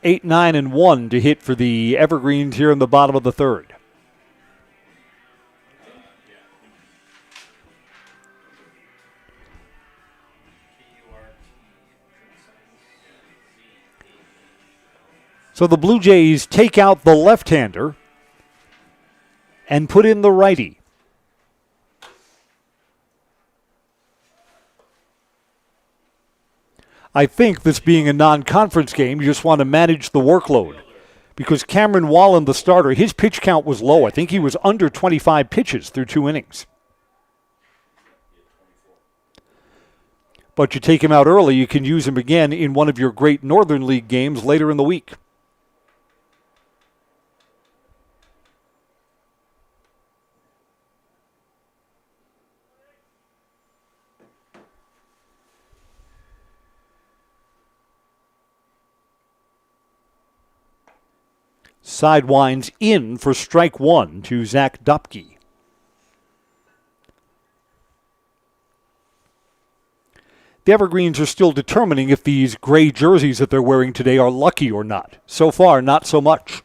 Eight, 9, and 1 to hit for the Evergreens here in the bottom of the third. So the Blue Jays take out the left-hander and put in the righty. I think this being a non-conference game, you just want to manage the workload. Because Cameron Wallen, the starter, his pitch count was low. I think he was under 25 pitches through 2 innings. But you take him out early, you can use him again in one of your great Northern League games later in the week. Sidewinds in for strike one to Zach Dopke. The Evergreens are still determining if these gray jerseys that they're wearing today are lucky or not. So far, not so much.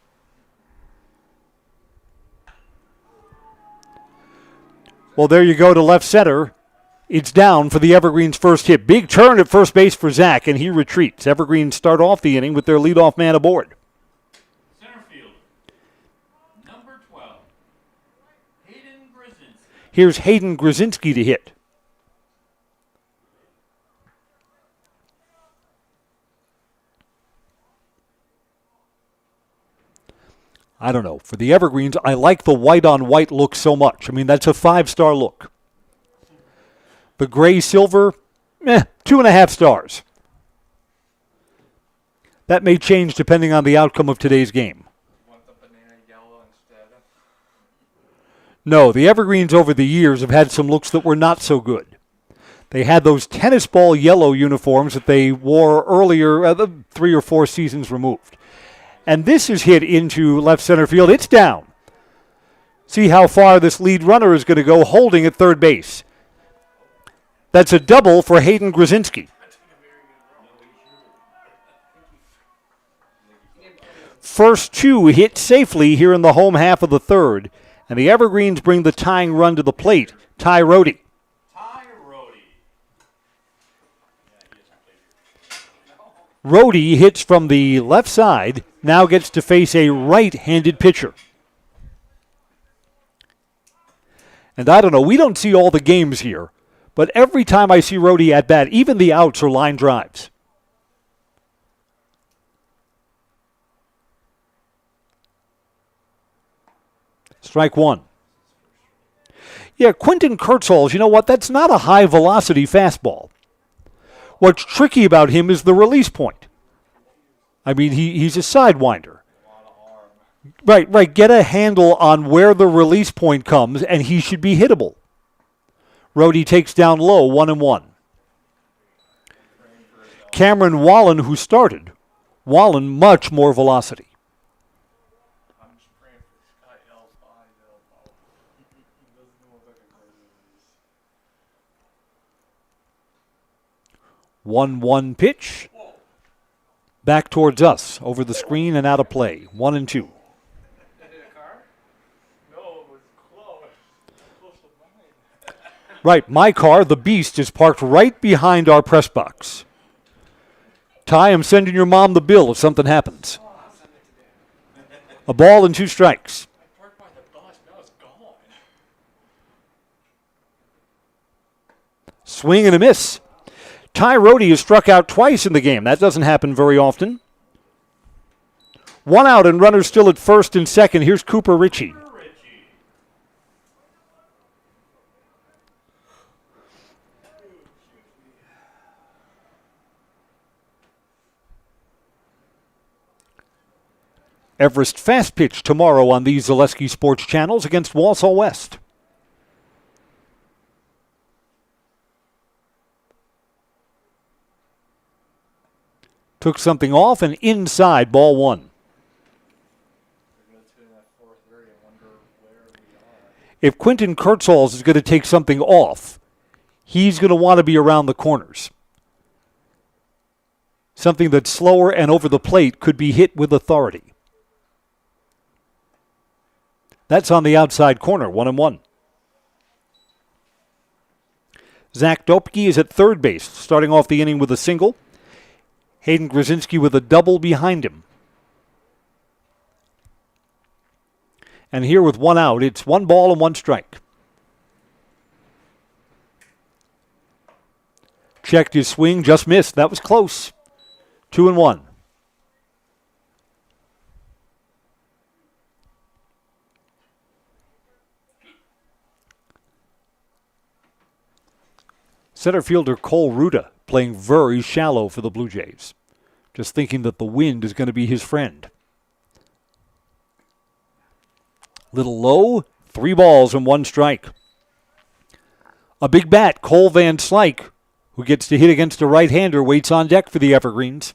Well, there you go to left center. It's down for the Evergreens' first hit. Big turn at first base for Zach, and he retreats. Evergreens start off the inning with their leadoff man aboard. Here's Hayden Grzinski to hit. I don't know. For the Evergreens, I like the white-on-white look so much. I mean, that's a 5-star look. The gray-silver, 2.5 stars. That may change depending on the outcome of today's game. No, the Evergreens over the years have had some looks that were not so good. They had those tennis ball yellow uniforms that they wore earlier, 3 or 4 seasons removed. And this is hit into left center field. It's down. See how far this lead runner is going to go holding at third base. That's a double for Hayden Grzinski. First 2 hit safely here in the home half of the third. And the Evergreens bring the tying run to the plate. Ty Rohde. Rohde hits from the left side, now gets to face a right-handed pitcher. And I don't know, we don't see all the games here, but every time I see Rohde at bat, even the outs are line drives. Strike one. Yeah, Quentin Kurtzall's, you know what? That's not a high-velocity fastball. What's tricky about him is the release point. I mean, he's a sidewinder. Right. Get a handle on where the release point comes, and he should be hittable. Rhodey takes down low, 1-1. Cameron Wallen, who started. Wallen, much more velocity. 1-1 pitch. Back towards us, over the screen and out of play. 1-2. Right, my car, the Beast, is parked right behind our press box. Ty, I'm sending your mom the bill if something happens. A ball and 2 strikes. Swing and a miss. Ty Rhodey has struck out twice in the game. That doesn't happen very often. 1 out and runners still at first and second. Here's Cooper Ritchie. Everest fast pitch tomorrow on these Zaleski Sports channels against Walsall West. Took something off and inside, ball 1. If Quentin Kurtzalls is going to take something off, he's going to want to be around the corners. Something that's slower and over the plate could be hit with authority. That's on the outside corner, 1-1. Zach Dopke is at third base, starting off the inning with a single. Hayden Grzinski with a double behind him. And here with 1 out, it's 1 ball and 1 strike. Checked his swing, just missed. That was close. 2-1. Center fielder Cole Ruda playing very shallow for the Blue Jays. Just thinking that the wind is going to be his friend. Little low, 3 balls and 1 strike. A big bat, Cole Van Slyke, who gets to hit against a right-hander, waits on deck for the Evergreens.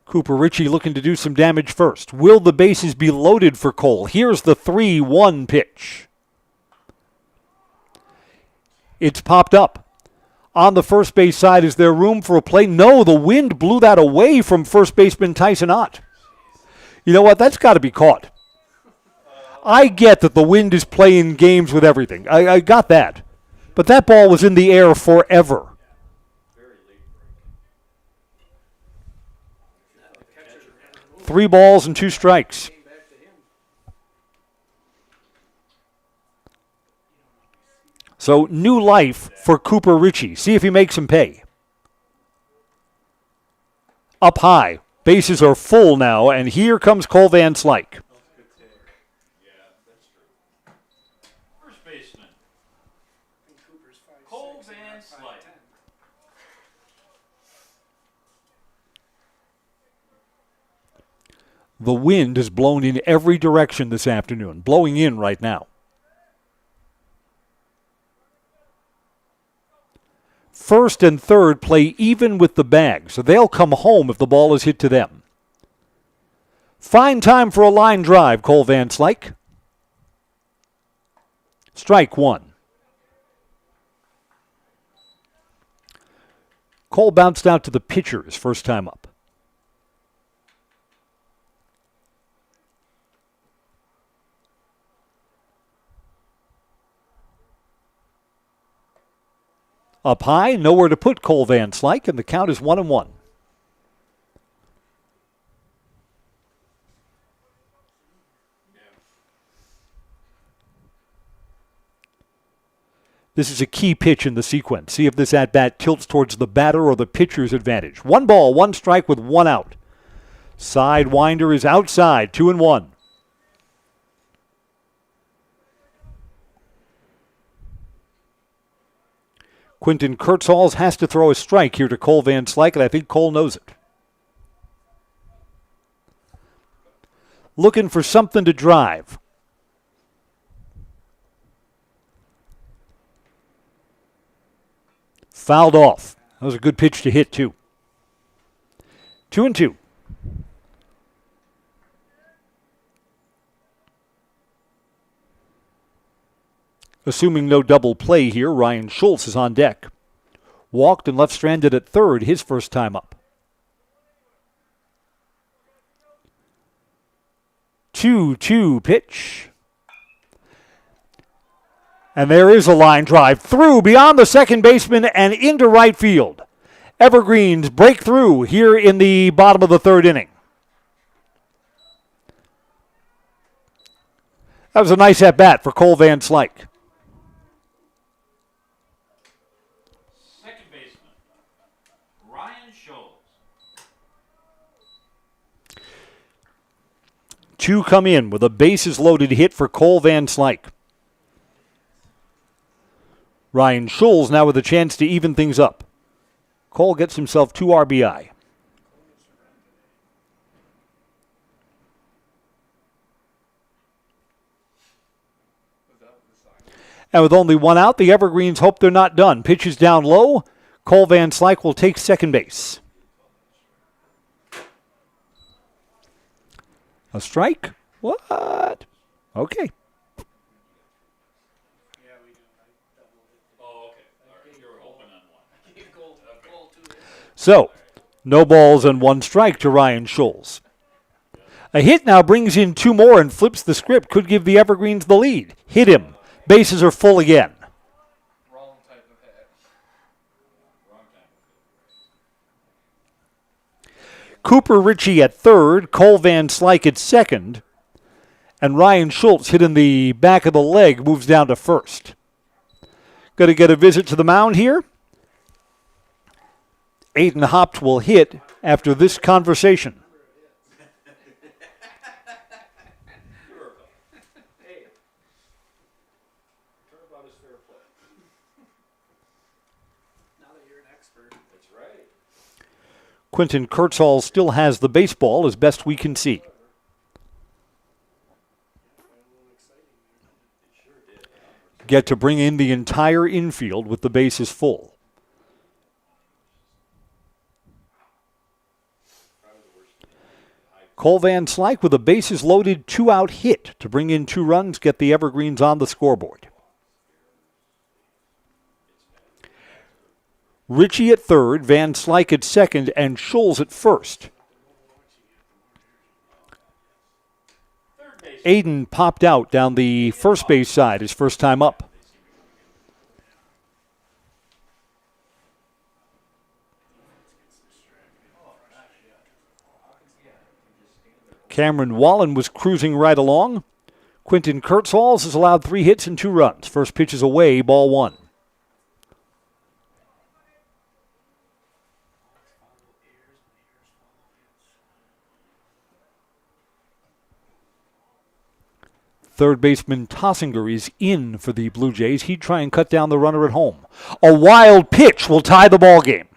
Cooper Ritchie looking to do some damage first. Will the bases be loaded for Cole? Here's the 3-1 pitch. It's popped up. On the first base side, is there room for a play? No, the wind blew that away from first baseman Tyson Ott. You know what? That's got to be caught. I get that the wind is playing games with everything. I got that. But that ball was in the air forever. Three balls and 2 strikes. So new life for Cooper Ritchie. See if he makes him pay. Up high. Bases are full now, and here comes Cole Van Slyke. First baseman, Cole Van Slyke. The wind has blown in every direction this afternoon, blowing in right now. First and third play even with the bag, so they'll come home if the ball is hit to them. Fine time for a line drive, Cole Van Slyke. Strike 1. Cole bounced out to the pitcher his first time up. Up high, nowhere to put Cole Van Slyke, and the count is 1-1. This is a key pitch in the sequence. See if this at-bat tilts towards the batter or the pitcher's advantage. 1 ball, 1 strike with 1 out. Sidewinder is outside, 2-1. Quentin Kurtzals has to throw a strike here to Cole Van Slyke, and I think Cole knows it. Looking for something to drive. Fouled off. That was a good pitch to hit, too. 2-2. Assuming no double play here, Ryan Schultz is on deck. Walked and left stranded at third, his first time up. 2-2 pitch. And there is a line drive through beyond the second baseman and into right field. Evergreens break through here in the bottom of the third inning. That was a nice at-bat for Cole Van Slyke. Second baseman, Ryan Schultz. Two come in with a bases-loaded hit for Cole Van Slyke. Ryan Schultz now with a chance to even things up. Cole gets himself 2 RBI. And with only one out, the Evergreens hope they're not done. Pitches down low. Cole Van Slyke will take second base. A strike? What? Okay. So, no balls and 1 strike to Ryan Schultz. A hit now brings in 2 more and flips the script. Could give the Evergreens the lead. Hit him. Bases are full again. Cooper Ritchie at third, Cole Van Slyke at second, and Ryan Schultz hit in the back of the leg, moves down to first. Going to get a visit to the mound here. Aiden Hopt will hit after this conversation. Quentin Kurtzals still has the baseball as best we can see. Get to bring in the entire infield with the bases full. Cole Van Slyke with a bases-loaded 2-out hit to bring in 2 runs, get the Evergreens on the scoreboard. Ritchie at third, Van Slyke at second, and Schultz at first. Aiden popped out down the first base side, his first time up. Cameron Wallen was cruising right along. Quentin Kurtzals has allowed 3 hits and 2 runs. First pitch is away, ball 1. Third baseman Tossinger is in for the Blue Jays. He'd try and cut down the runner at home. A wild pitch will tie the ball game.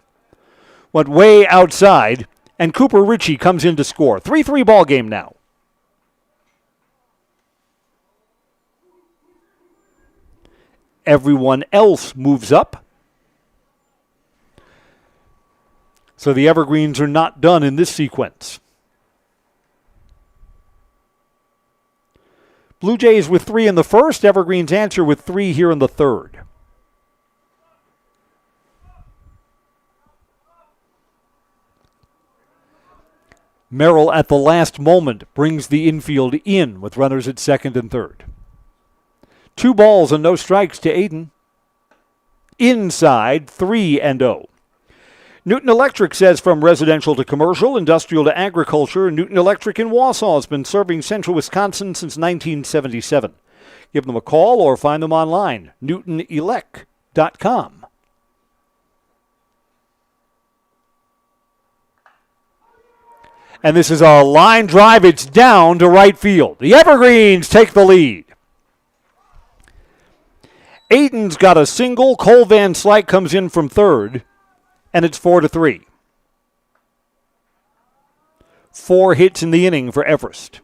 Went way outside, and Cooper Ritchie comes in to score. 3-3 ball game now. Everyone else moves up. So the Evergreens are not done in this sequence. Blue Jays with 3 in the first. Evergreens answer with 3 here in the third. Merrill at the last moment brings the infield in with runners at second and third. 2 balls and no strikes to Aiden. Inside, 3-0. Newton Electric says from residential to commercial, industrial to agriculture, Newton Electric in Wausau has been serving central Wisconsin since 1977. Give them a call or find them online, newtonelec.com. And this is a line drive. It's down to right field. The Evergreens take the lead. Aiden's got a single. Cole Van Slyke comes in from third, and it's 4-3. 4 hits in the inning for Everest.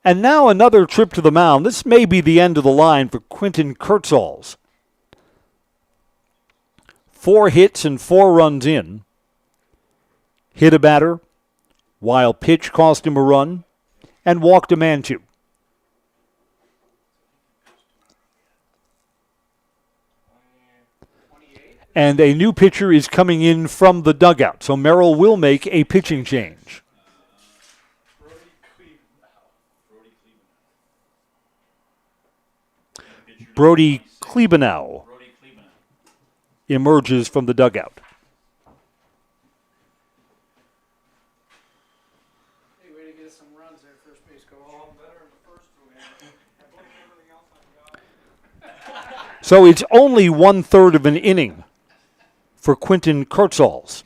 And now another trip to the mound. This may be the end of the line for Quentin Kurtzals. 4 hits and 4 runs in. Hit a batter. Wild pitch cost him a run, and walked a man two. And a new pitcher is coming in from the dugout, so Merrill will make a pitching change. Brody Klebanow emerges from the dugout. So it's only 1/3 of an inning for Quentin Kurtzals.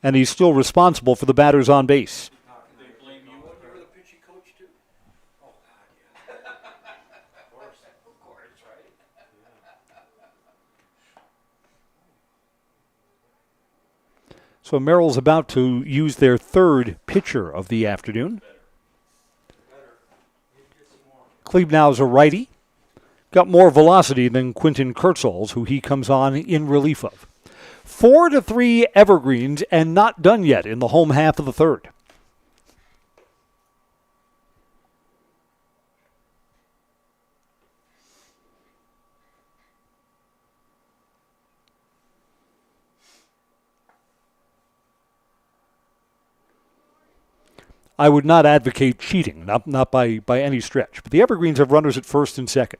And he's still responsible for the batters on base. So Merrill's about to use their third pitcher of the afternoon. Klebenau's a righty. Got more velocity than Quentin Kurtzals, who he comes on in relief of. 4-3 Evergreens, and not done yet in the home half of the third. I would not advocate cheating, not by any stretch. But the Evergreens have runners at first and second.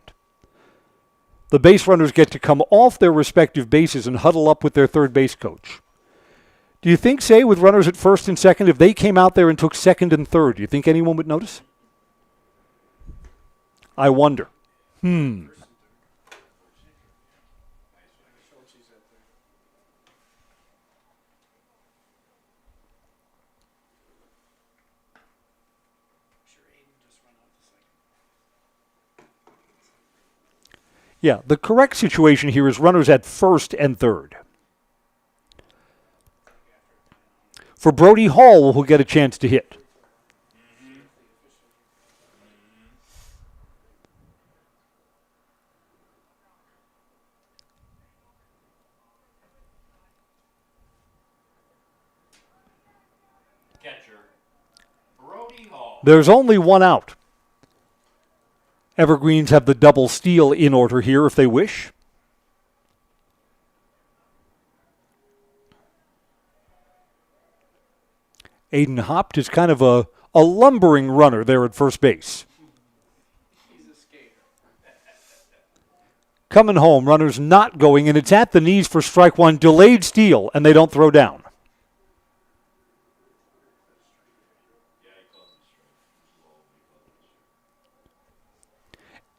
The base runners get to come off their respective bases and huddle up with their third base coach. Do you think, say, with runners at first and second, if they came out there and took second and third, do you think anyone would notice? I wonder. Yeah, the correct situation here is runners at first and third. For Brody Hall, who'll get a chance to hit. Catcher, Brody Hall. There's only one out. Evergreens have the double steal in order here if they wish. Aiden Hopt is kind of a lumbering runner there at first base. Coming home, runners not going, and it's at the knees for strike one. Delayed steal, and they don't throw down.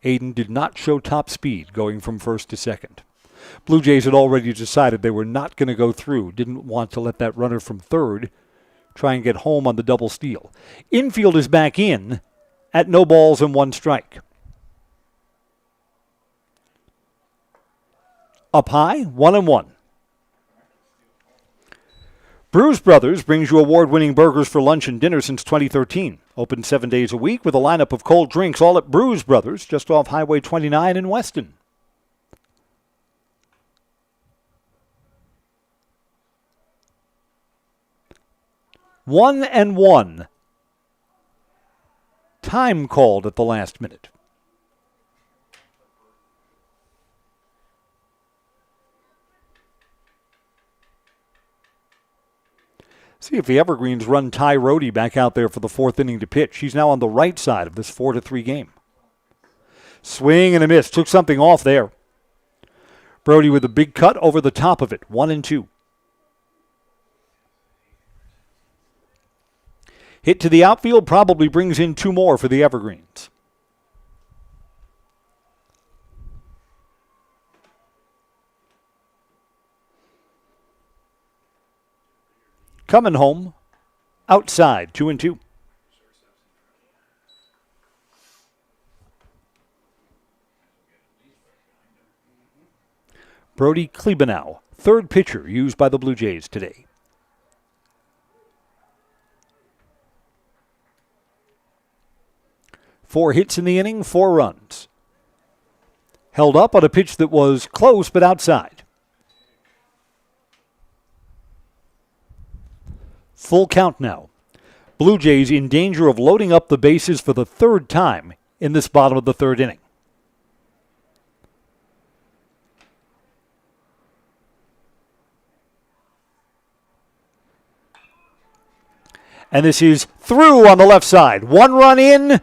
Aiden did not show top speed going from first to second. Blue Jays had already decided they were not going to go through, didn't want to let that runner from third try and get home on the double steal. Infield is back in at no balls and 1 strike. Up high, 1-1. Brews Brothers brings you award-winning burgers for lunch and dinner since 2013. Open 7 days a week with a lineup of cold drinks, all at Brews Brothers, just off Highway 29 in Weston. One and one. Time called at the last minute. See if the Evergreens run Ty Rohde back out there for the 4th inning to pitch. He's now on the right side of this 4-3 game. Swing and a miss. Took something off there. Brody with a big cut over the top of it. 1-2. Hit to the outfield probably brings in 2 more for the Evergreens. coming home outside, 2-2. Brody Klebanow, third pitcher used by the Blue Jays today. Four hits in the inning, 4 runs. Held up on a pitch that was close but outside. Full count now. Blue Jays in danger of loading up the bases for the third time in this bottom of the third inning. And this is through on the left side. 1 run in,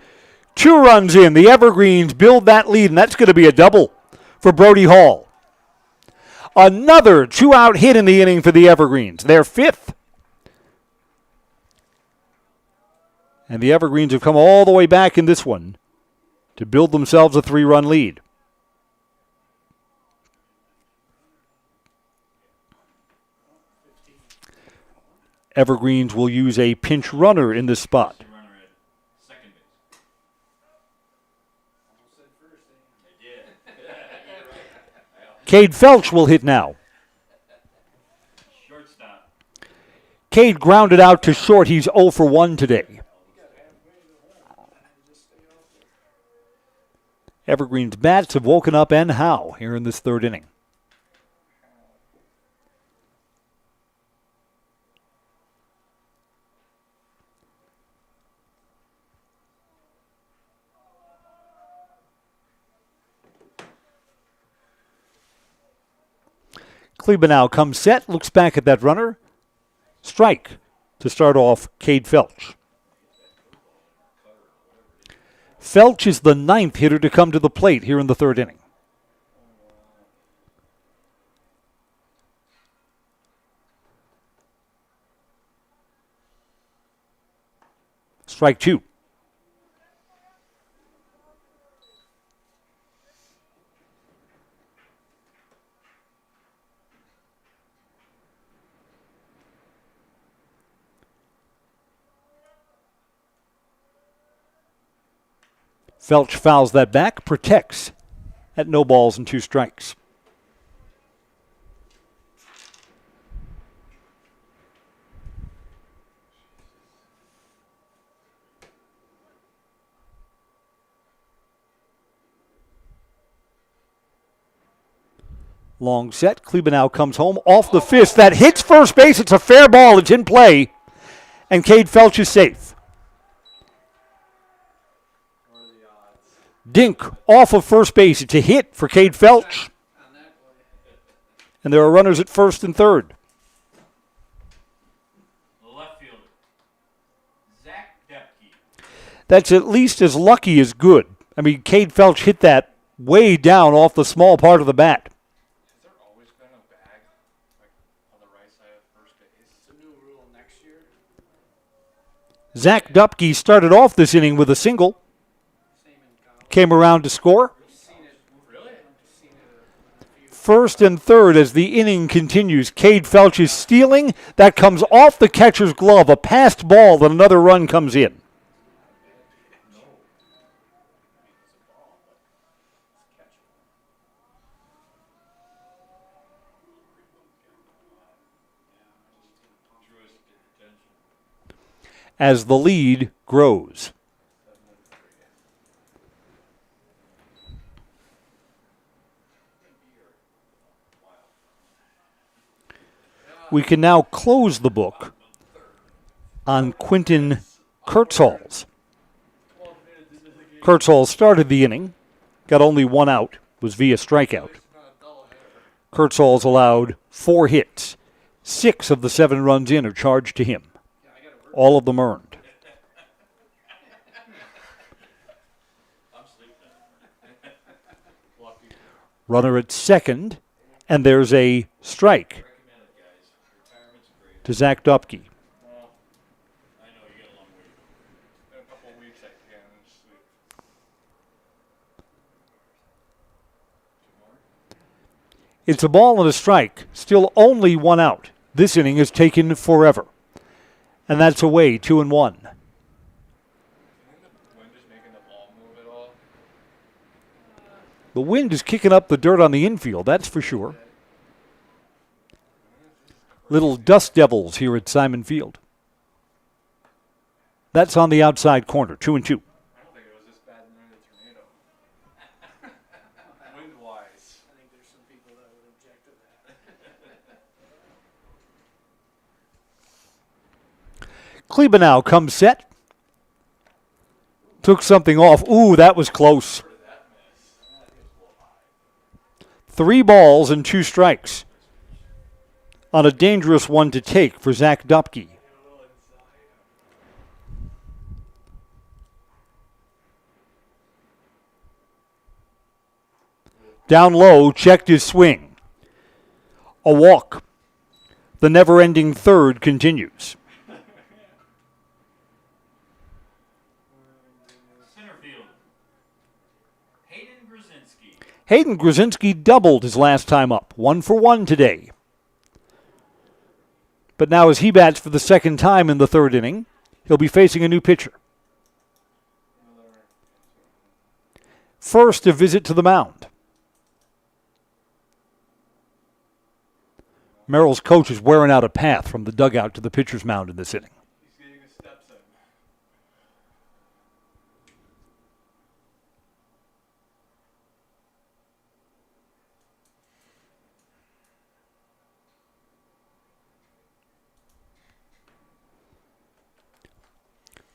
2 runs in. The Evergreens build that lead, and that's going to be a double for Brody Hall. Another 2-out hit in the inning for the Evergreens. Their 5th. And the Evergreens have come all the way back in this one to build themselves a 3-run lead. Evergreens will use a pinch runner in this spot. Cade Felch will hit now. Cade grounded out to short. He's 0 for 1 today. Evergreen's bats have woken up, and how, here in this third inning. Klebanow comes set, looks back at that runner. Strike to start off Cade Felch. Felch is the 9th hitter to come to the plate here in the third inning. Strike 2. Felch fouls that back, protects at no balls and 2 strikes. Long set. Klebanow comes home off the fist. That hits first base. It's a fair ball. It's in play. And Cade Felch is safe. Dink off of first base. It's a hit for Cade Felch. And there are runners at first and third. Left fielder, Zach Depke. That's at least as lucky as good. I mean, Cade Felch hit that way down off the small part of the bat. Has there always been a bag on the right side of first base? It's a new rule next year. Zach Dupke started off this inning with a single. Came around to score. First and third as the inning continues. Cade Felch is stealing. That comes off the catcher's glove. A passed ball, then another run comes in. As the lead grows. We can now close the book on Quentin Kurtzholz. Kurtzholz started the inning, got only 1 out, was via strikeout. Kurtzholz allowed 4 hits. 6 of the 7 runs in are charged to him. All of them earned. Runner at second, and there's a strike to Zach Dupke. It's a ball and a strike. Still only 1 out. This inning is taken forever. And that's away, 2-1. The wind is kicking up the dirt on the infield, that's for sure. Little dust devils here at Simon Field. That's on the outside corner, 2-2. I don't think it was this bad during the tornado. Wind-wise. I think there's some people that would object to that. Klebanow comes set. Took something off. Ooh, that was close. 3 balls and 2 strikes on a dangerous one to take for Zach Dupke. Down low, checked his swing. A walk. The never-ending third continues. Center field. Hayden Grzinski. Hayden Grzinski doubled his last time up, 1 for 1 today. But now as he bats for the second time in the third inning, he'll be facing a new pitcher. First, a visit to the mound. Merrill's coach is wearing out a path from the dugout to the pitcher's mound in this inning. He's getting his steps in.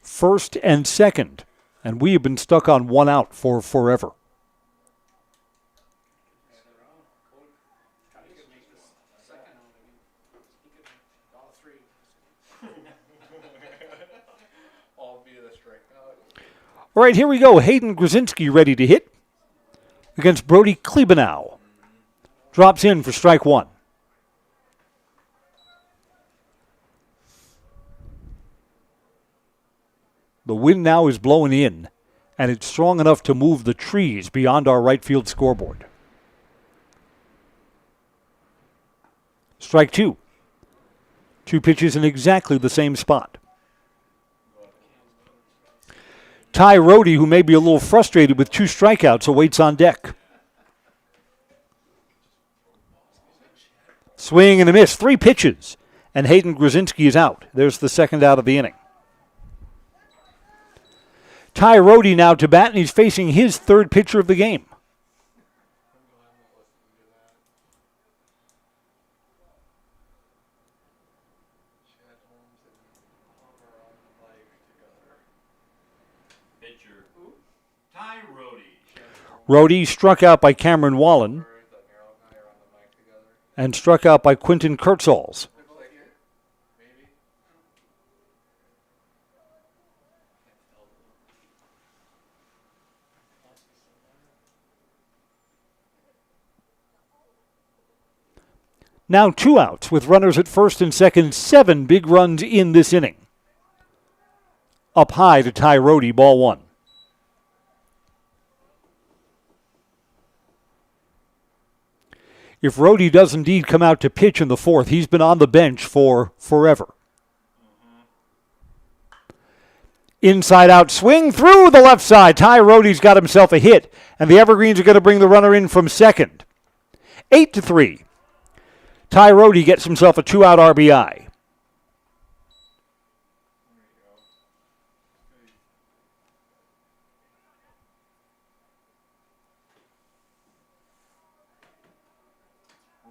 First and second, and we have been stuck on 1 out for forever. All right, here we go. Hayden Grzinski ready to hit against Brody Klebanow. Drops in for strike 1. The wind now is blowing in, and it's strong enough to move the trees beyond our right field scoreboard. Strike 2. 2 pitches in exactly the same spot. Ty Rohde, who may be a little frustrated with 2 strikeouts, awaits on deck. Swing and a miss. 3 pitches, and Hayden Grzinski is out. There's the second out of the inning. Ty Rohde now to bat, and he's facing his third pitcher of the game. Pitcher. Ty Rohde. Rohde struck out by Cameron Wallen and struck out by Quentin Kurtzals. Now 2 outs with runners at first and second. 7 big runs in this inning. Up high to Ty Rohde, ball 1. If Rohde does indeed come out to pitch in the 4th, he's been on the bench for forever. Inside out swing through the left side. Ty Rohde's got himself a hit, and the Evergreens are going to bring the runner in from second. 8-3. Ty Rohde gets himself a 2-out RBI.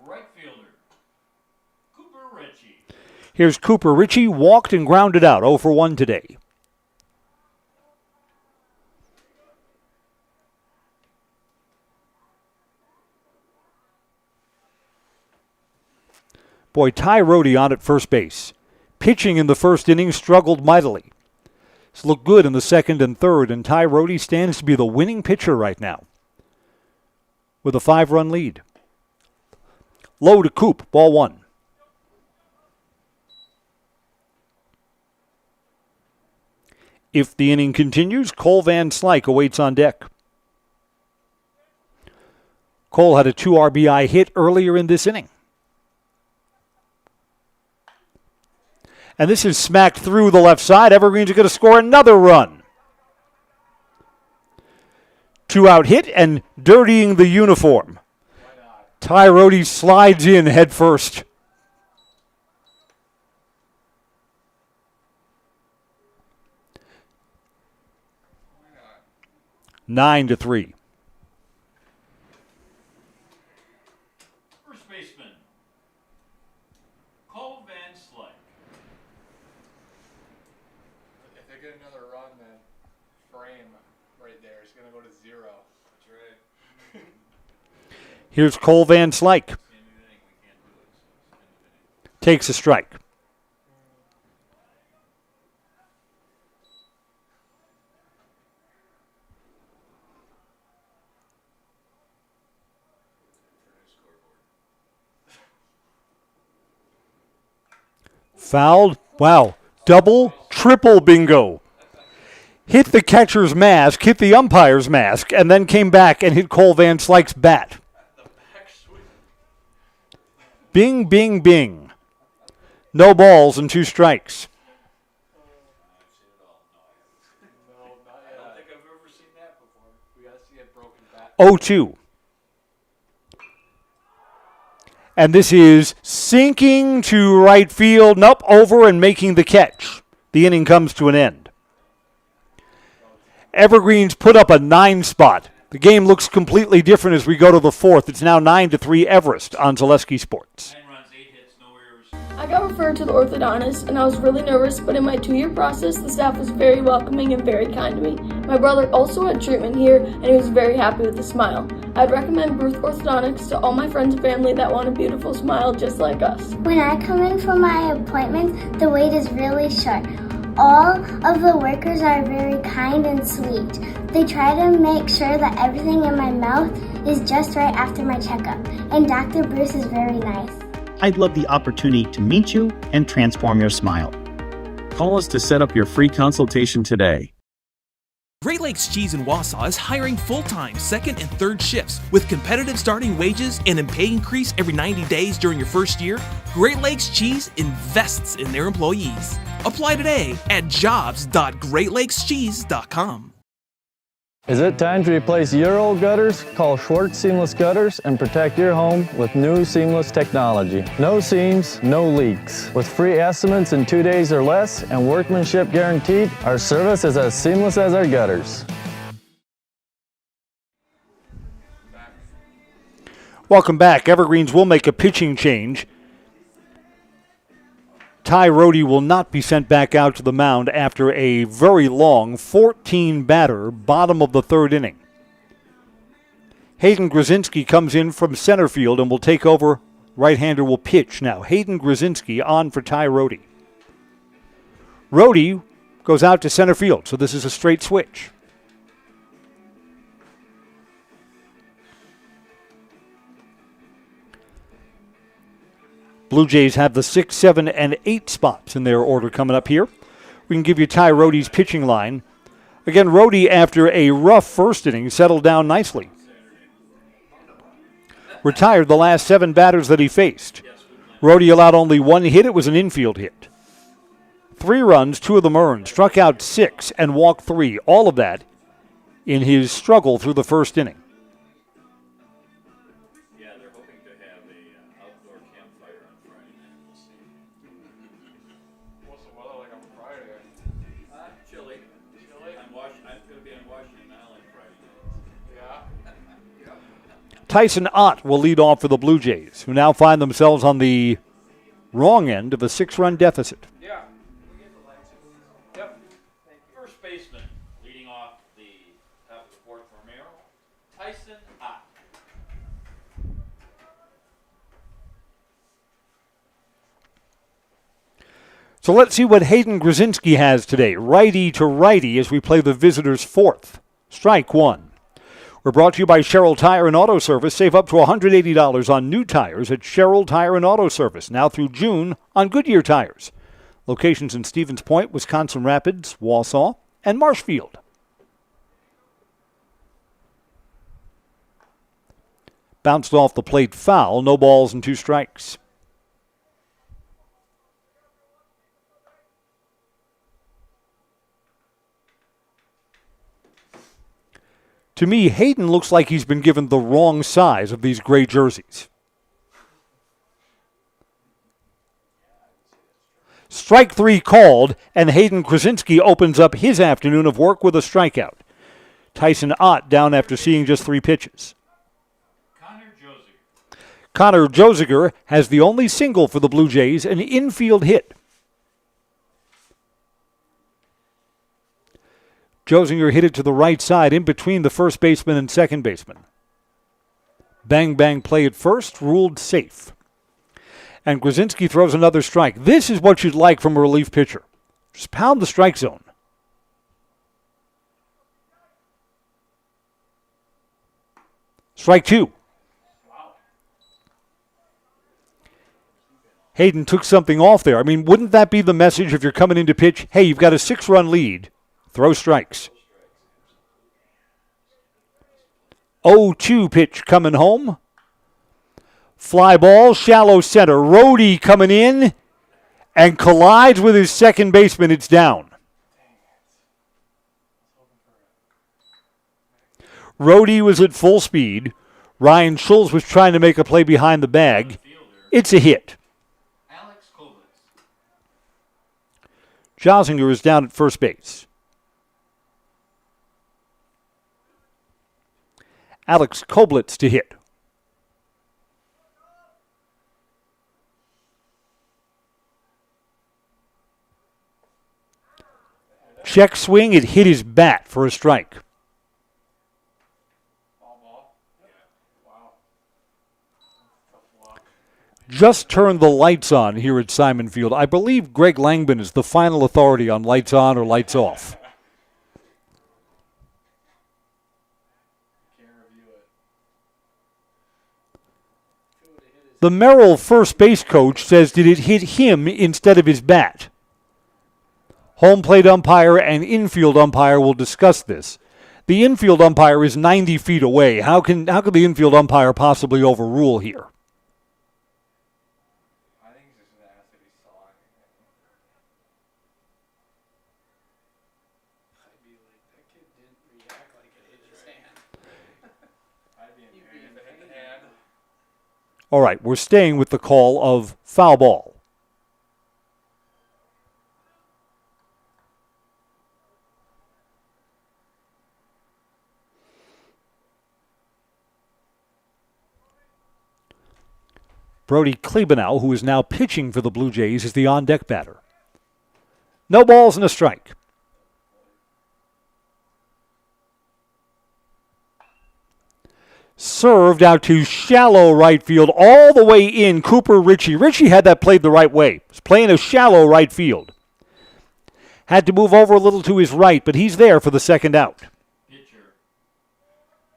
Right fielder. Cooper Ritchie. Here's Cooper Ritchie, walked and grounded out, 0 for 1 today. Boy, Ty Rohde on at first base. Pitching in the first inning struggled mightily. It's looked good in the second and third, and Ty Rohde stands to be the winning pitcher right now with a 5-run lead. Low to Coop, ball 1. If the inning continues, Cole Van Slyke awaits on deck. Cole had a 2 RBI hit earlier in this inning. And this is smacked through the left side. Evergreens are going to score another run. 2-out hit and dirtying the uniform. Ty Rohde slides in head first. Nine to 3. First baseman, Cole Van Slyke. If they get another run, then frame right there is going to go to 0. That's right. Here's Cole Van Slyke. Takes a strike. Fouled. Wow. Double, triple bingo. Hit the catcher's mask, hit the umpire's mask, and then came back and hit Cole Van Slyke's bat. Bing, bing, bing. No balls and 2 strikes. No, I don't think I've ever seen that before. We got to see it broken back. 0-2. And this is sinking to right field. Nope, over and making the catch. The inning comes to an end. Evergreens put up a 9 spot. The game looks completely different as we go to the 4th. It's now 9-3 Everest on Zaleski Sports. I got referred to the orthodontist, and I was really nervous, but in my 2-year process, the staff was very welcoming and very kind to me. My brother also had treatment here, and he was very happy with the smile. I'd recommend Bruce Orthodontics to all my friends and family that want a beautiful smile just like us. When I come in for my appointment, the wait is really short. All of the workers are very kind and sweet. They try to make sure that everything in my mouth is just right after my checkup, and Dr. Bruce is very nice. I'd love the opportunity to meet you and transform your smile. Call us to set up your free consultation today. Great Lakes Cheese in Wausau is hiring full-time second and third shifts with competitive starting wages and a pay increase every 90 days during your first year. Great Lakes Cheese invests in their employees. Apply today at jobs.greatlakescheese.com. Is it time to replace your old gutters? Call Schwartz Seamless Gutters and protect your home with new seamless technology. No seams, no leaks. With free estimates in 2 days or less and workmanship guaranteed, our service is as seamless as our gutters. Welcome back. Evergreens will make a pitching change. Ty Rohde will not be sent back out to the mound after a very long 14-batter bottom of the 3rd inning. Hayden Grzinski comes in from center field and will take over. Right-hander will pitch now. Hayden Grzinski on for Ty Rohde. Rohde goes out to center field, so this is a straight switch. Blue Jays have the 6, 7, and 8 spots in their order coming up here. We can give you Ty Rohde's pitching line. Again, Rohde, after a rough first inning, settled down nicely. Retired the last 7 batters that he faced. Rohde allowed only 1 hit. It was an infield hit. 3 runs, 2 of them earned. Struck out 6 and walked 3. All of that in his struggle through the first inning. Tyson Ott will lead off for the Blue Jays, who now find themselves on the wrong end of a 6-run deficit. Yeah. Yep. First baseman leading off the top of the 4th for Merrill, Tyson Ott. So let's see what Hayden Grzinski has today. Righty to righty as we play the visitors' 4th. Strike 1. We're brought to you by Sherrill Tire and Auto Service. Save up to $180 on new tires at Sherrill Tire and Auto Service. Now through June on Goodyear tires. Locations in Stevens Point, Wisconsin Rapids, Wausau, and Marshfield. Bounced off the plate foul. No balls and 2 strikes. To me, Hayden looks like he's been given the wrong size of these gray jerseys. Strike 3 called, and Hayden Krasinski opens up his afternoon of work with a strikeout. Tyson Ott down after seeing just 3 pitches. Connor Josiger has the only single for the Blue Jays, an infield hit. Josinger hit it to the right side in between the first baseman and second baseman. Bang bang play at first, ruled safe. And Krasinski throws another strike. This is what you'd like from a relief pitcher. Just pound the strike zone. Strike 2. Hayden took something off there. I mean, wouldn't that be the message if you're coming in to pitch? Hey, you've got a 6-run lead. Throw strikes. 0-2 pitch coming home. Fly ball, shallow center. Rhodey coming in and collides with his second baseman. It's down. Rhodey was at full speed. Ryan Schulz was trying to make a play behind the bag. It's a hit. Josinger is down at first base. Alex Koblitz to hit. Check swing, it hit his bat for a strike. Just turned the lights on here at Simon Field. I believe Greg Langman is the final authority on lights on or lights off. The Merrill first base coach says did it hit him instead of his bat? Home plate umpire and infield umpire will discuss this. The infield umpire is 90 feet away. How could the infield umpire possibly overrule here? All right, we're staying with the call of foul ball. Brody Klebanow, who is now pitching for the Blue Jays, is the on-deck batter. No balls and a strike. Served out to shallow right field, all the way in. Cooper Ritchie. Ritchie had that played the right way. He's playing a shallow right field. Had to move over a little to his right, but he's there for the second out. Pitcher,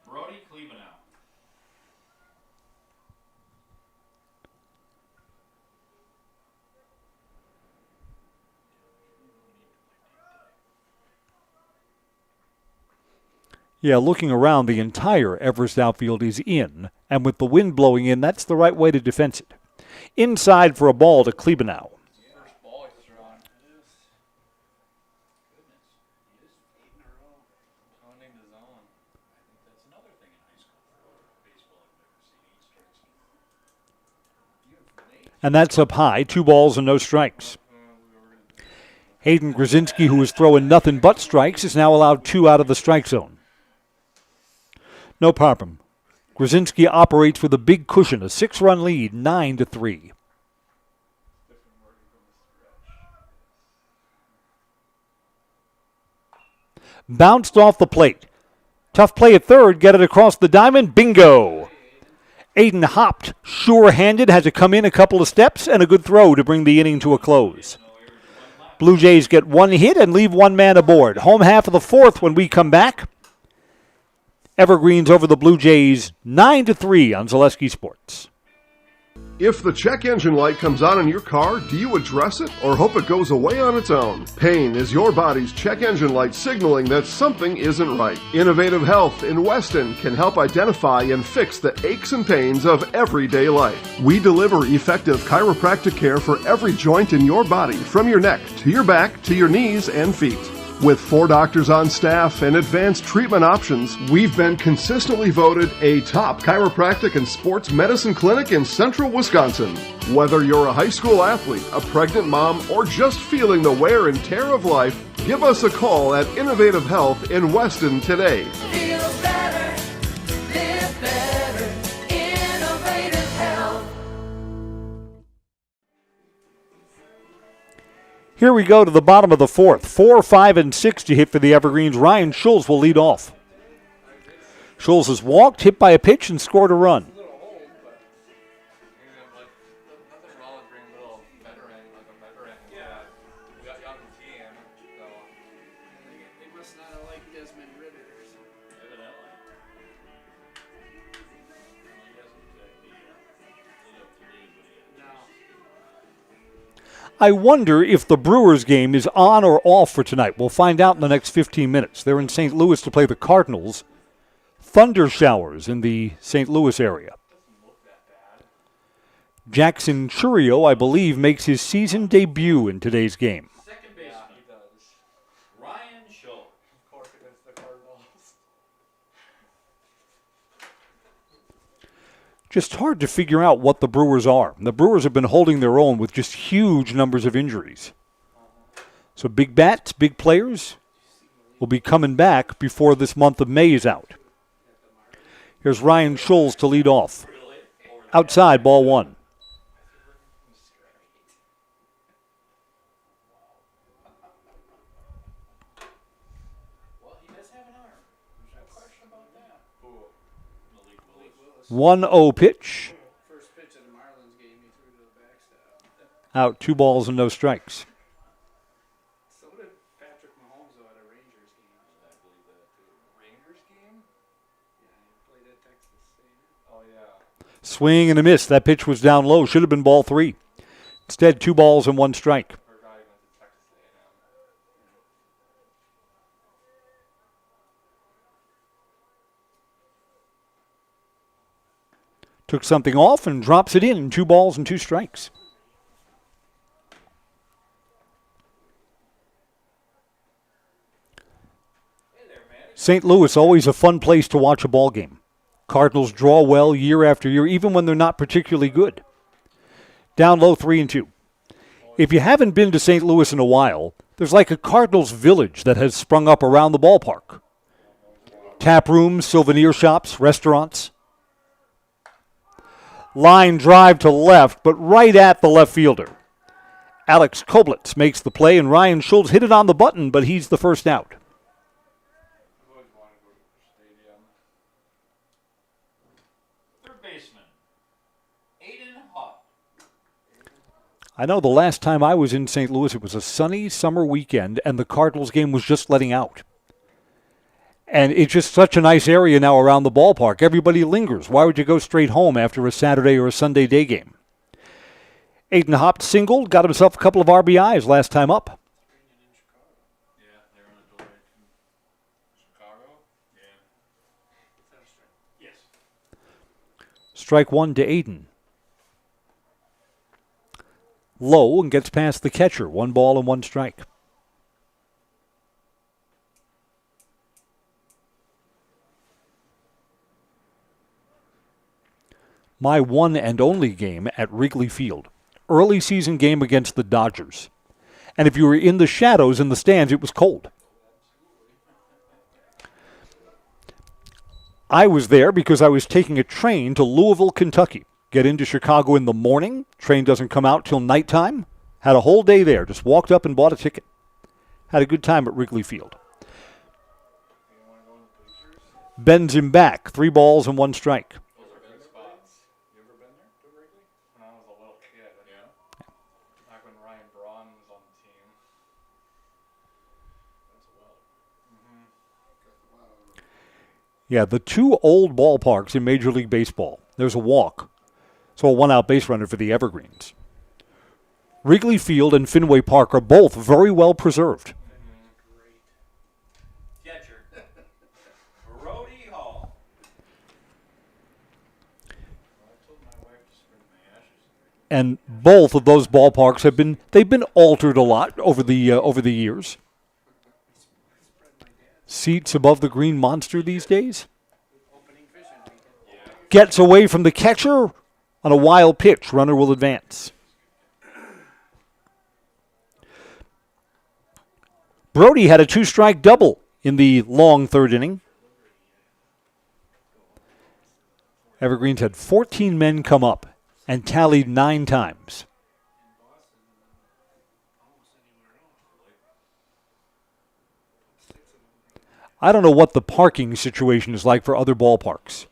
Brody Klebanow. Yeah, looking around, the entire Everest outfield is in, and with the wind blowing in, that's the right way to defense it. Inside for a ball to Klebanow. And that's up high, 2 balls and no strikes. Hayden Krasinski, who was throwing nothing but strikes, is now allowed 2 out of the strike zone. No problem. Krasinski operates with a big cushion, a 6-run lead, 9-3. Bounced off the plate. Tough play at third, get it across the diamond, bingo. Aiden hopped, sure-handed, had to come in a couple of steps, and a good throw to bring the inning to a close. Blue Jays get 1 hit and leave 1 man aboard. Home half of the 4th when we come back. Evergreens over the Blue Jays, 9-3 on Zaleski Sports. If the check engine light comes on in your car, do you address it or hope it goes away on its own? Pain is your body's check engine light signaling that something isn't right. Innovative Health in Weston can help identify and fix the aches and pains of everyday life. We deliver effective chiropractic care for every joint in your body, from your neck to your back to your knees and feet. With 4 doctors on staff and advanced treatment options, we've been consistently voted a top chiropractic and sports medicine clinic in central Wisconsin. Whether you're a high school athlete, a pregnant mom, or just feeling the wear and tear of life, give us a call at Innovative Health in Weston today. Feel better, live better, Innovative Health. Here we go to the bottom of the fourth. 4, 5, and 6 to hit for the Evergreens. Ryan Schulz will lead off. Schulz has walked, hit by a pitch, and scored a run. I wonder if the Brewers game is on or off for tonight. We'll find out in the next 15 minutes. They're in St. Louis to play the Cardinals. Thunder showers in the St. Louis area. Jackson Churio, I believe, makes his season debut in today's game. Second baseman, Ryan Schulz. Of course, against the Cardinals. Just hard to figure out what the Brewers are. The Brewers have been holding their own with just huge numbers of injuries. So big bats, big players will be coming back before this month of May is out. Here's Ryan Schulz to lead off. Outside, ball 1. Well, he does have an arm. There's no question about that. 1-0 pitch. First pitch of the Marlins game, he threw to the backstop. Out, 2 balls and no strikes. So did Patrick Mahomes though at a Rangers game. I believe that too. Rangers game? Yeah, he played at Texas State. Oh yeah. Swing and a miss. That pitch was down low. Should have been ball 3. Instead, 2 balls and 1 strike. Took something off and drops it in. 2 balls and 2 strikes. St. Louis, always a fun place to watch a ball game. Cardinals draw well year after year, even when they're not particularly good. Down low, 3-2. If you haven't been to St. Louis in a while, there's like a Cardinals village that has sprung up around the ballpark. Tap rooms, souvenir shops, restaurants. Line drive to left, but right at the left fielder. Alex Koblitz makes the play, and Ryan Schulz hit it on the button, but he's the first out. Third baseman, Aiden Hawk. I know the last time I was in St. Louis, it was a sunny summer weekend, and the Cardinals game was just letting out. And it's just such a nice area now around the ballpark. Everybody lingers. Why would you go straight home after a Saturday or a Sunday day game? Aiden Hopp singled, got himself a couple of RBIs last time up. Yeah, they're on a delay from Chicago. Yeah. Yes. Strike 1 to Aiden. Low and gets past the catcher. 1 ball and 1 strike. My one and only game at Wrigley Field. Early season game against the Dodgers. And if you were in the shadows in the stands, it was cold. I was there because I was taking a train to Louisville, Kentucky. Get into Chicago in the morning. Train doesn't come out till nighttime. Had a whole day there. Just walked up and bought a ticket. Had a good time at Wrigley Field. Bends him back. 3 balls and 1 strike. Yeah, the 2 old ballparks in Major League Baseball. There's a walk. So a 1-out base runner for the Evergreens. Wrigley Field and Fenway Park are both very well preserved. Catcher, Brody Hall. And both of those ballparks they've been altered a lot over the years. Seats above the green monster these days. Gets away from the catcher on a wild pitch. Runner will advance. Brody had a 2-strike double in the long third inning. Evergreens had 14 men come up and tallied 9 times. I don't know what the parking situation is like for other ballparks.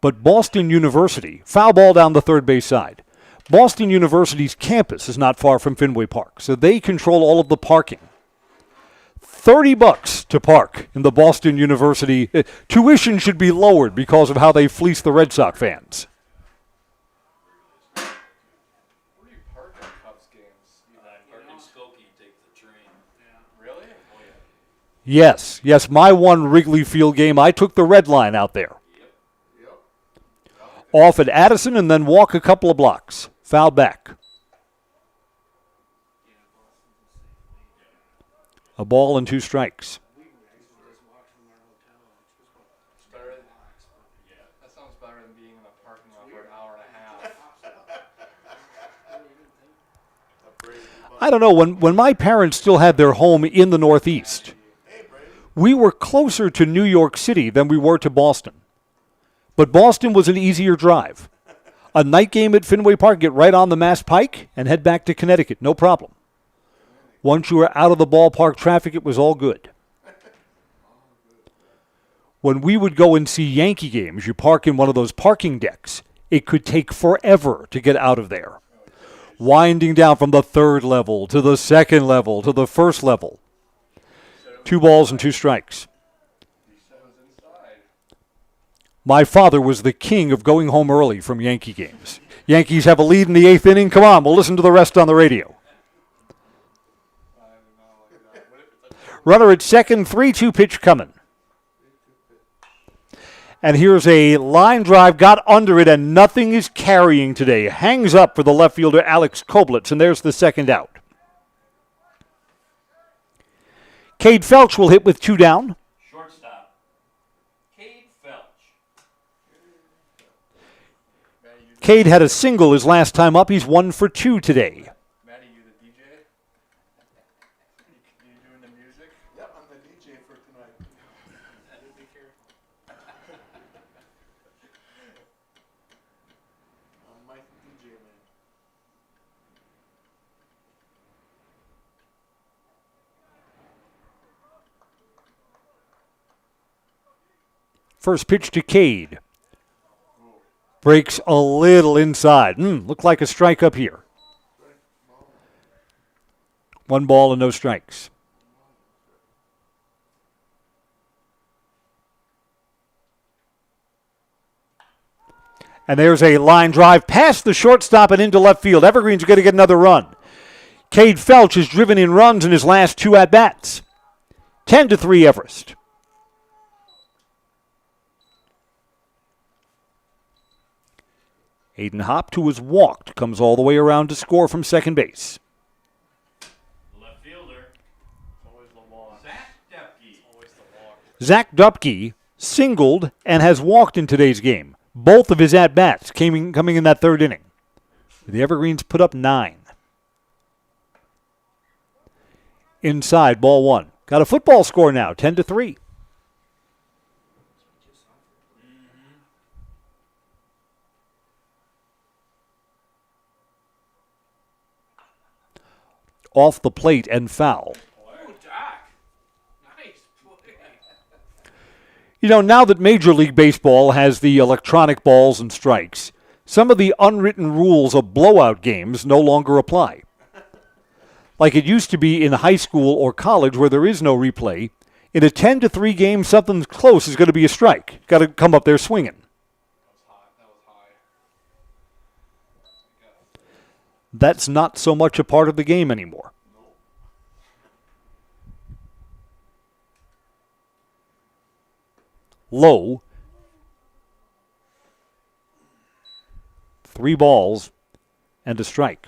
But Boston University, foul ball down the third base side. Boston University's campus is not far from Fenway Park, so they control all of the parking. $30 to park in the Boston University. Tuition should be lowered because of how they fleece the Red Sox fans. Where do you park at Cubs games? Park in Skokie, take the train. Yeah. Really? Oh, yeah. Yes, my one Wrigley Field game, I took the red line out there. Off at Addison and then walk a couple of blocks. Foul back. A ball and 2 strikes. That sounds better than being in a parking lot for an hour and a half. I don't know, when my parents still had their home in the Northeast, we were closer to New York City than we were to Boston. But Boston was an easier drive. A night game at Fenway Park, get right on the Mass Pike and head back to Connecticut, no problem. Once you were out of the ballpark traffic, it was all good. When we would go and see Yankee games, you park in one of those parking decks. It could take forever to get out of there. Winding down from the 3rd level to the 2nd level to the 1st level. 2 balls and 2 strikes. My father was the king of going home early from Yankee games. Yankees have a lead in the 8th inning. Come on, we'll listen to the rest on the radio. Runner at second, 3-2 pitch coming. And here's a line drive, got under it, and nothing is carrying today. Hangs up for the left fielder, Alex Koblitz, and there's the second out. Cade Felch will hit with 2 down. Shortstop, Cade Felch. Cade had a single his last time up. He's 1 for 2 today. Maddie, you the DJ? You doing the music? Yep, I'm the DJ for tonight. Be careful. I'm Mike the DJ, man. First pitch to Cade. Breaks a little inside. Looked like a strike up here. 1 ball and no strikes. And there's a line drive past the shortstop and into left field. Evergreen's going to get another run. Cade Felch has driven in runs in his last 2 at-bats. 10-3 Everest. Aiden Hopp, who was walked, comes all the way around to score from second base. Left fielder, Zach Dupke. Zach Dupke singled and has walked in today's game. Both of his at-bats coming in that 3rd inning. The Evergreens put up 9. Inside, ball 1. Got a football score now, 10-3. Off the plate and foul. You know, now that Major League Baseball has the electronic balls and strikes, some of the unwritten rules of blowout games no longer apply. Like it used to be in high school or college where there is no replay. In a 10-3 game, something close is going to be a strike. Got to come up there swinging. That's not so much a part of the game anymore. Low. 3 balls and a strike.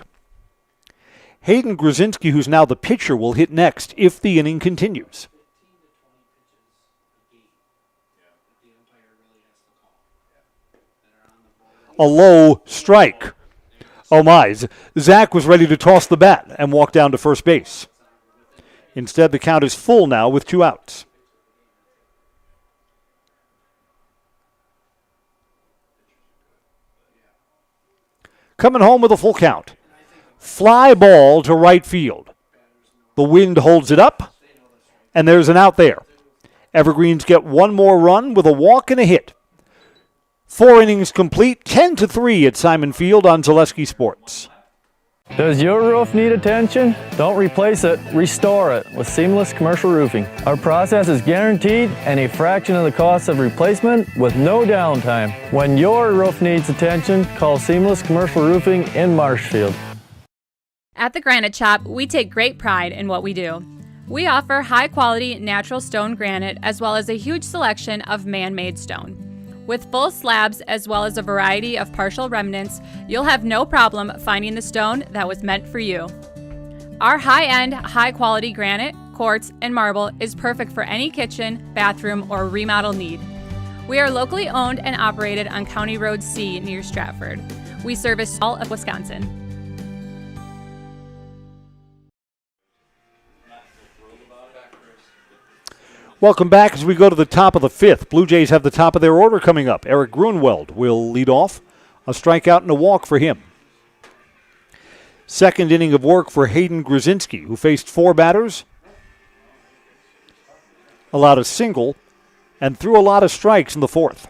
Hayden Grzinski, who's now the pitcher, will hit next if the inning continues. A low strike. Oh my, Zach was ready to toss the bat and walk down to first base. Instead, the count is full now with 2 outs. Coming home with a full count. Fly ball to right field. The wind holds it up, and there's an out there. Evergreens get 1 more run with a walk and a hit. 4 innings complete, 10-3 at Simon Field on Zaleski Sports. Does your roof need attention? Don't replace it, restore it with Seamless Commercial Roofing. Our process is guaranteed and a fraction of the cost of replacement with no downtime. When your roof needs attention, call Seamless Commercial Roofing in Marshfield. At the Granite Shop, we take great pride in what we do. We offer high-quality natural stone granite as well as a huge selection of man-made stone. With full slabs as well as a variety of partial remnants, you'll have no problem finding the stone that was meant for you. Our high-end, high-quality granite, quartz, and marble is perfect for any kitchen, bathroom, or remodel need. We are locally owned and operated on County Road C near Stratford. We service all of Wisconsin. Welcome back as we go to the top of the 5th. Blue Jays have the top of their order coming up. Eric Grunwald will lead off. A strikeout and a walk for him. Second inning of work for Hayden Grzinski, who faced 4 batters, allowed a single, and threw a lot of strikes in the 4th.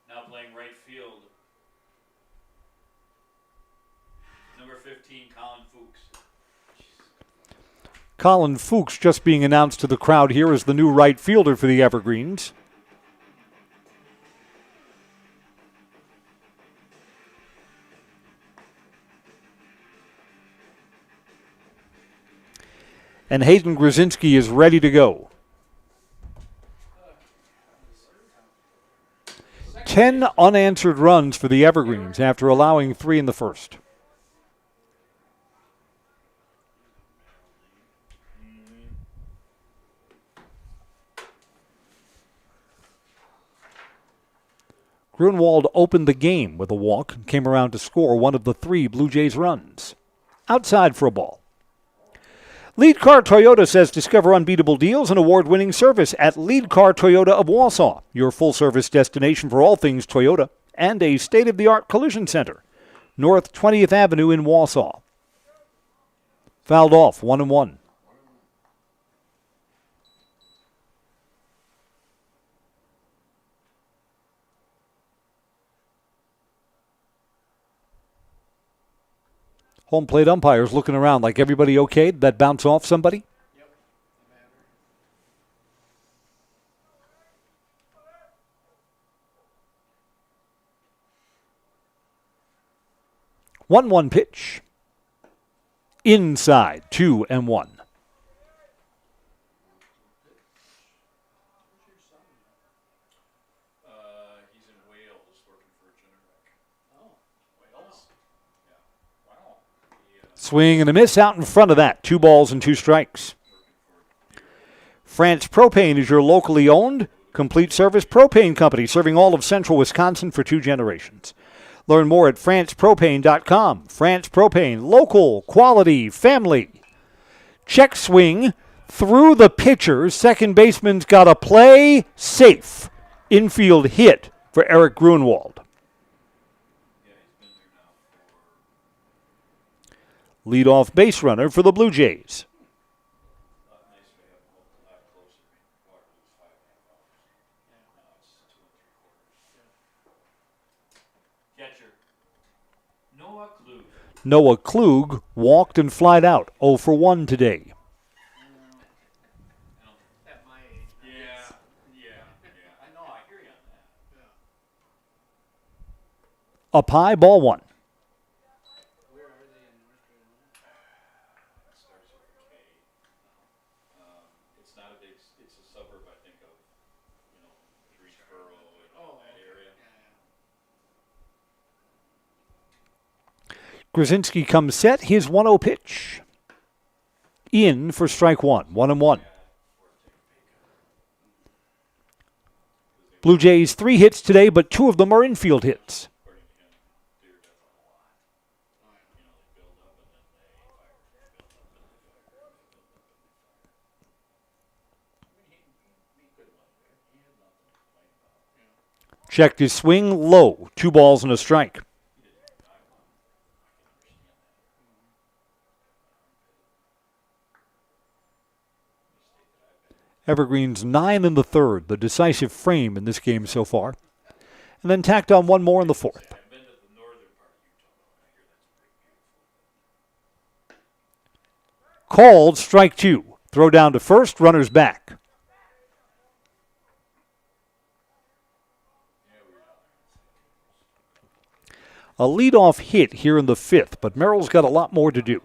Now playing right field. Number 15, Colin Fuchs. Colin Fuchs just being announced to the crowd here as the new right fielder for the Evergreens. And Hayden Grzinski is ready to go. 10 unanswered runs for the Evergreens after allowing 3 in the first. Grunwald opened the game with a walk and came around to score one of the 3 Blue Jays runs. Outside for a ball. Lead Car Toyota says discover unbeatable deals and award-winning service at Lead Car Toyota of Wausau, your full-service destination for all things Toyota, and a state-of-the-art collision center, North 20th Avenue in Wausau. Fouled off, 1-1. Home plate umpires looking around like everybody okay? Did that bounce off somebody? Yep. 1-1 pitch. Inside, 2-1. He's in Wales working for a generic. Oh, Wales? Yeah. Wow. Swing and a miss out in front of that. 2 balls and 2 strikes. France Propane is your locally owned, complete service propane company serving all of central Wisconsin for 2 generations. Learn more at francepropane.com. France Propane, local, quality, family. Check swing through the pitcher. Second baseman's got a play. Safe. Infield hit for Eric Grunwald. Leadoff base runner for the Blue Jays. Noah Klug walked and flied out 0 for 1 today. At my age. Yeah. I know, I hear you on that. Up high, ball 1. Where are they in North Carolina? It starts with a K. It's not a big, it's a suburb, I think, of, Greensboro and that area. Grzinski comes set. His 1-0 pitch. In for strike one. 1-1. Blue Jays 3 hits today, but 2 of them are infield hits. Checked his swing low. 2 balls and a strike. Evergreen's 9 in the third, the decisive frame in this game so far. And then tacked on 1 more in the fourth. Called strike 2. Throw down to first, runners back. A leadoff hit here in the 5th, but Merrill's got a lot more to do.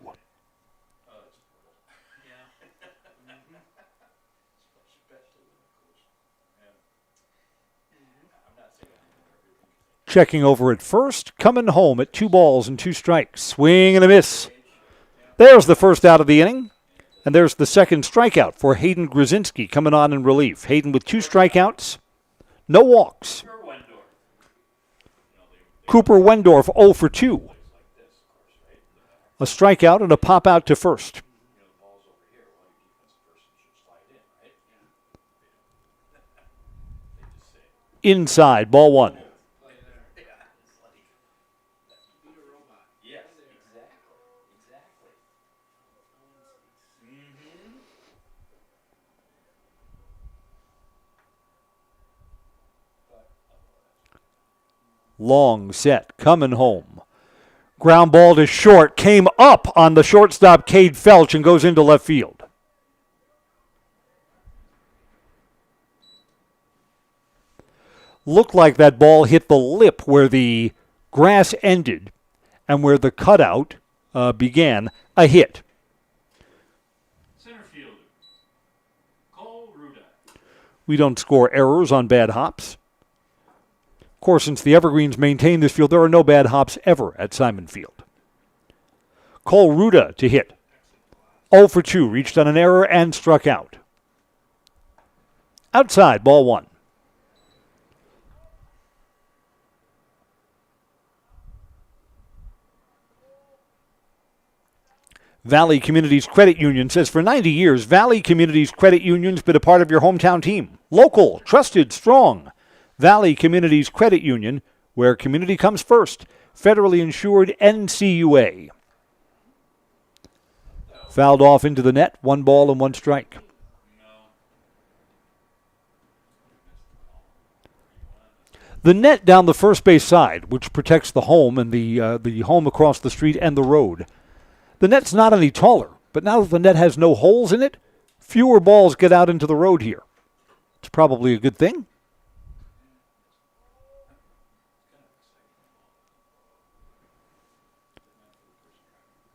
Checking over at first, coming home at 2 balls and 2 strikes. Swing and a miss. There's the first out of the inning. And there's the second strikeout for Hayden Grzinski coming on in relief. Hayden with 2 strikeouts, no walks. Cooper Wendorf 0 for 2. A strikeout and a pop out to first. Inside, ball 1. Long set, coming home. Ground ball to short, came up on the shortstop Cade Felch and goes into left field. Looked like that ball hit the lip where the grass ended and where the cutout began. A hit. Center fielder, Cole Ruda. We don't score errors on bad hops. Of course, since the Evergreens maintain this field, there are no bad hops ever at Simon Field. Cole Ruda to hit. 0 for 2, reached on an error and struck out. Outside, ball 1. Valley Communities Credit Union says for 90 years, Valley Communities Credit Union's been a part of your hometown team. Local, trusted, strong. Valley Communities Credit Union, where community comes first. Federally insured NCUA. Fouled off into the net, 1 ball and 1 strike. The net down the first base side, which protects the home and the home across the street and the road. The net's not any taller, but now that the net has no holes in it, fewer balls get out into the road here. It's probably a good thing.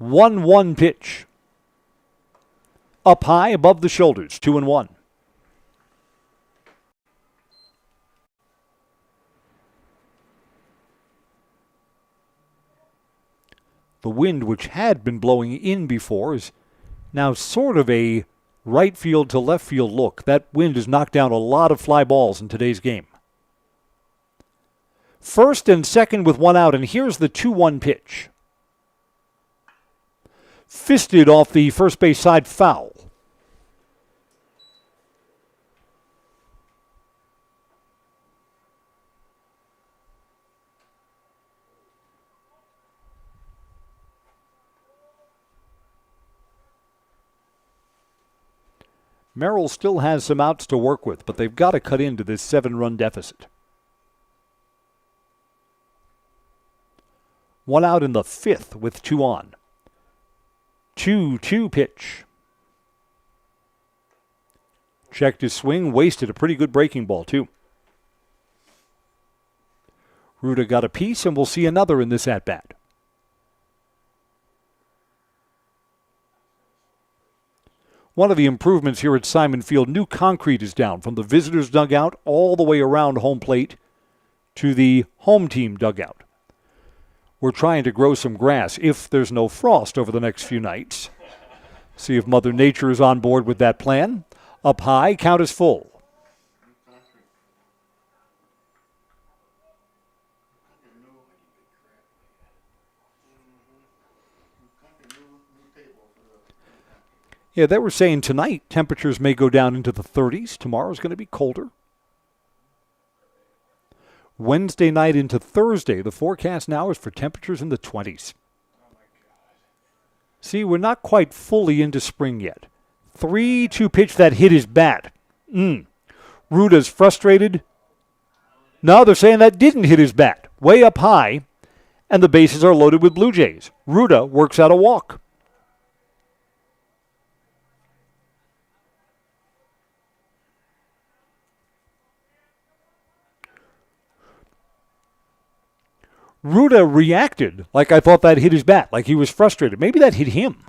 1-1 pitch. Up high above the shoulders, 2-1. The wind, which had been blowing in before, is now sort of a right field to left field look. That wind has knocked down a lot of fly balls in today's game. First and second with 1 out, and here's the 2-1 pitch. Fisted off the first base side, foul. Merrill still has some outs to work with, but they've got to cut into this 7-run deficit. 1 out in the 5th with 2 on. 2-2 pitch. Checked his swing, wasted a pretty good breaking ball, too. Ruda got a piece, and we'll see another in this at-bat. One of the improvements here at Simon Field, new concrete is down from the visitors' dugout all the way around home plate to the home team dugout. We're trying to grow some grass if there's no frost over the next few nights. See if Mother Nature is on board with that plan. Up high, count is full. Yeah, they were saying tonight temperatures may go down into the 30s. Tomorrow's going to be colder. Wednesday night into Thursday, the forecast now is for temperatures in the 20s. See, we're not quite fully into spring yet. 3-2 pitch, that hit his bat. Ruda's frustrated. No, they're saying that didn't hit his bat. Way up high, and the bases are loaded with Blue Jays. Ruda works out a walk. Ruda reacted like I thought that hit his bat, like he was frustrated. Maybe that hit him.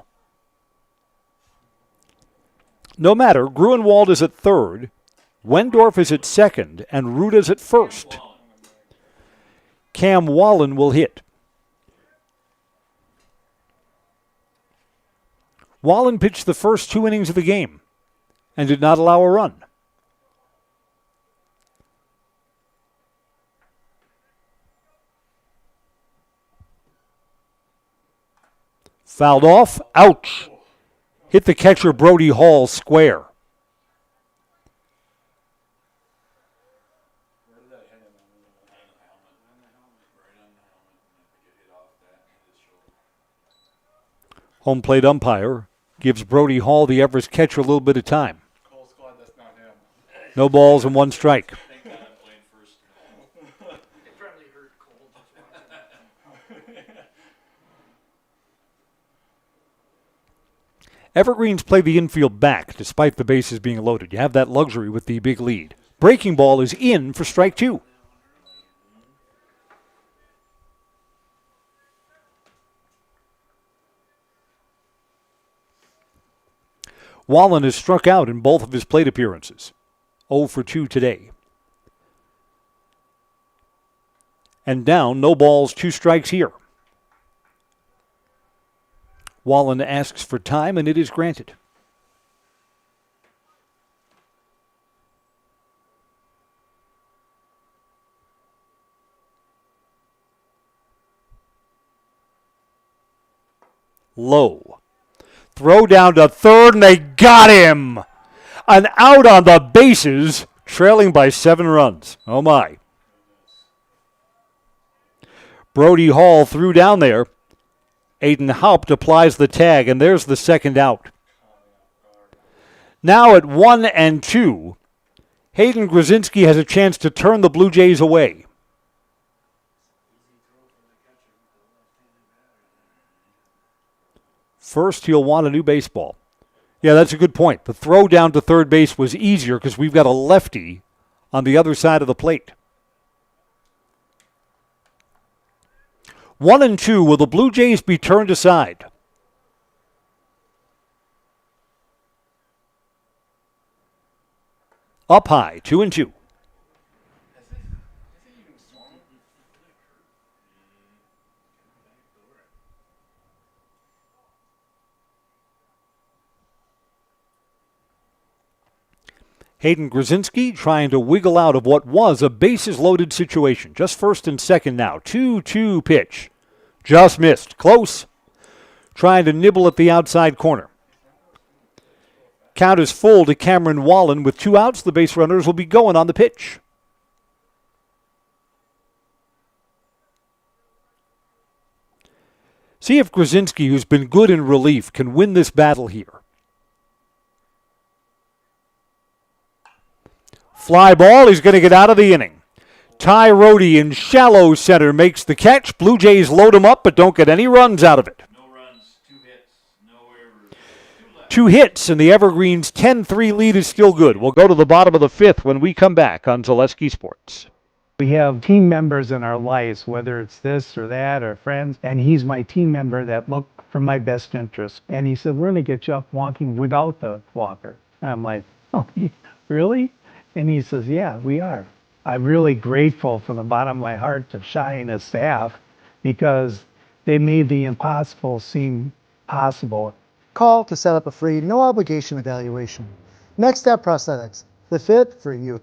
No matter, Gruenwald is at third, Wendorf is at second, and Ruda's at first. Cam Wallen will hit. Wallen pitched the first 2 innings of the game and did not allow a run. Fouled off. Ouch. Hit the catcher Brody Hall square. Home plate umpire gives Brody Hall, the Everest catcher, a little bit of time. No balls and 1 strike. Evergreens play the infield back despite the bases being loaded. You have that luxury with the big lead. Breaking ball is in for strike 2. Wallen has struck out in both of his plate appearances. 0 for 2 today. And down, no balls, 2 strikes here. Wallen asks for time, and it is granted. Low. Throw down to third, and they got him! An out on the bases, trailing by 7 runs. Oh, my. Brody Hall threw down there. Aiden Haupt applies the tag, and there's the second out. Now at 1-2, Hayden Grzinski has a chance to turn the Blue Jays away. First, he'll want a new baseball. Yeah, that's a good point. The throw down to third base was easier because we've got a lefty on the other side of the plate. 1-2, will the Blue Jays be turned aside? Up high, 2-2. Hayden Grzinski trying to wiggle out of what was a bases-loaded situation. Just first and second now. 2-2 pitch. Just missed. Close. Trying to nibble at the outside corner. Count is full to Cameron Wallen. With 2 outs, the base runners will be going on the pitch. See if Grzinski, who's been good in relief, can win this battle here. Fly ball, he's going to get out of the inning. Ty Rohde in shallow center makes the catch. Blue Jays load him up but don't get any runs out of it. No runs, 2 hits, no errors. 2 hits, and the Evergreens' 10-3 lead is still good. We'll go to the bottom of the 5th when we come back on Zaleski Sports. We have team members in our lives, whether it's this or that or friends, and he's my team member that look for my best interest. And he said, we're going to get you up walking without the walker. And I'm like, oh, really? And he says, yeah, we are. I'm really grateful from the bottom of my heart to Shai and his staff because they made the impossible seem possible. Call to set up a free, no obligation evaluation. Next Step Prosthetics, the fit for you.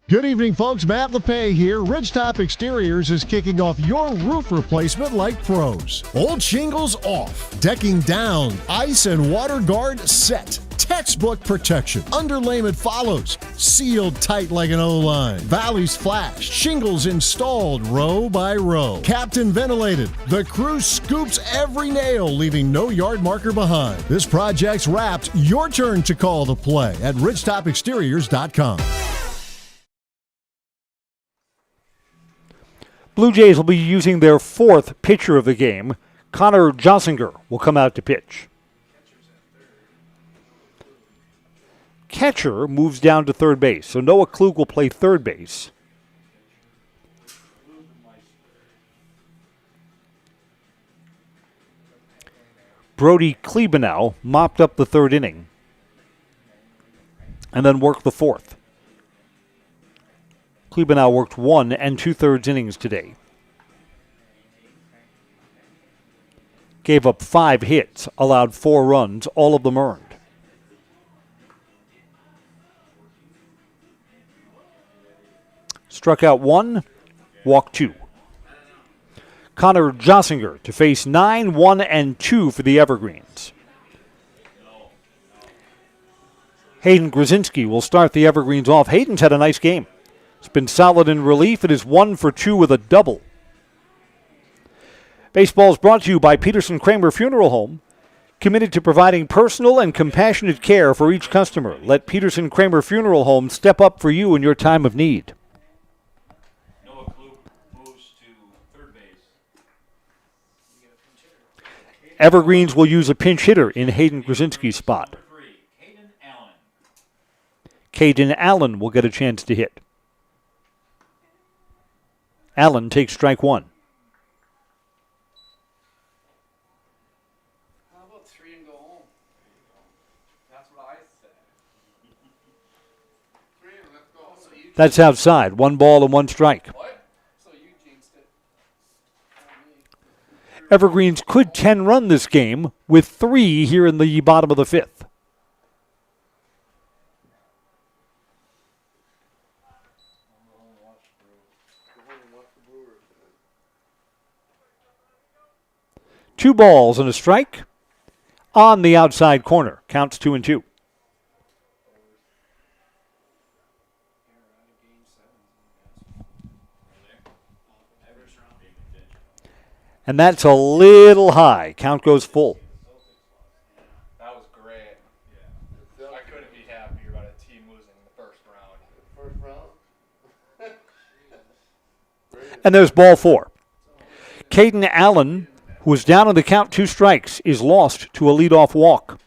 Good evening, folks. Matt LePay here. Ridgetop Exteriors is kicking off your roof replacement like pros. Old shingles off, decking down, ice and water guard set. Textbook protection. Underlayment follows. Sealed tight like an O-line. Valleys flashed. Shingles installed row by row. Captain ventilated. The crew scoops every nail, leaving no yard marker behind. This project's wrapped. Your turn to call the play at ridgetopexteriors.com. Blue Jays will be using their fourth pitcher of the game. Connor Jossinger will come out to pitch. Catcher moves down to third base, so Noah Klug will play third base. Brody Klebanow mopped up the third inning and then worked the fourth. Klebanow worked 1 2/3 innings today. Gave up 5 hits, allowed 4 runs, all of them earned. Struck out 1, walked 2. Connor Jossinger to face 9-1-2 for the Evergreens. Hayden Grzinski will start the Evergreens off. Hayden's had a nice game. It's been solid in relief. It is 1 for 2 with a double. Baseball is brought to you by Peterson Kramer Funeral Home, committed to providing personal and compassionate care for each customer. Let Peterson Kramer Funeral Home step up for you in your time of need. Noah Klug moves to third base. Evergreens will use a pinch hitter in Hayden Grzinski's spot. Caden Allen will get a chance to hit. Allen takes strike 1. How about 3 and go home? That's what I said. 3 and let's go. So you That's outside. 1 ball and 1 strike. what? So you jinxed it. Evergreens could 10-run this game with 3 here in the bottom of the 5th. Two balls and a strike on the outside corner. Counts 2-2. And that's a little high. Count goes full. That was great. Yeah. I couldn't be happier about a team losing in the first round. First round? And there's ball 4. Caden Allen, who was down on the count 2 strikes, is lost to a leadoff walk.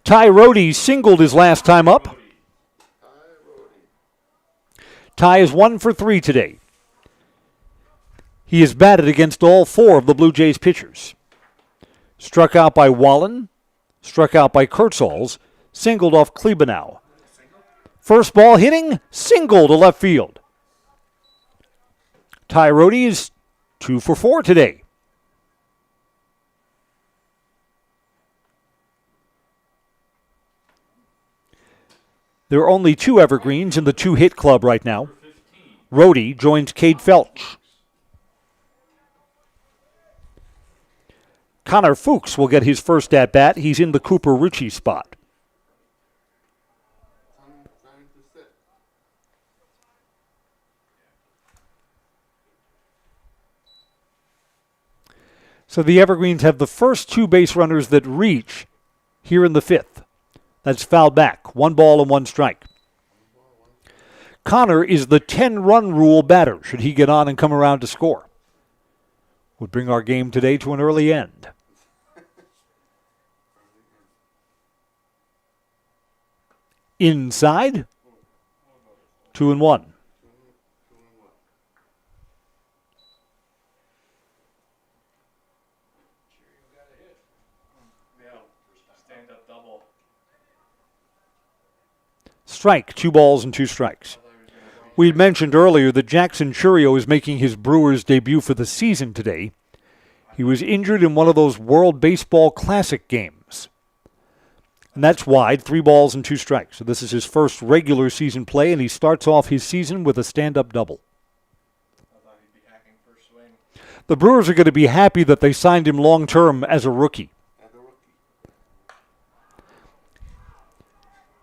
Ty Rohde singled his last time up. Ty is 1 for 3 today. He has batted against all 4 of the Blue Jays pitchers. Struck out by Wallen, struck out by Kurtzals, singled off Klebanow. First ball hitting, single to left field. Ty Rohde is 2 for 4 today. There are only 2 Evergreens in the 2-hit club right now. Rohde joins Cade Felch. Connor Fuchs will get his first at-bat. He's in the Cooper Ritchie spot. So the Evergreens have the first 2 base runners that reach here in the 5th. That's fouled back. 1 ball and 1 strike. Connor is the 10-run rule batter should he get on and come around to score. Would bring our game today to an early end. Inside, 2-1. Stand-up double. Strike, 2 balls and 2 strikes. We mentioned earlier that Jackson Churio is making his Brewers debut for the season today. He was injured in one of those World Baseball Classic games. And that's wide, 3 balls and 2 strikes. So this is his first regular season play, and he starts off his season with a stand-up double. The Brewers are going to be happy that they signed him long-term as a rookie.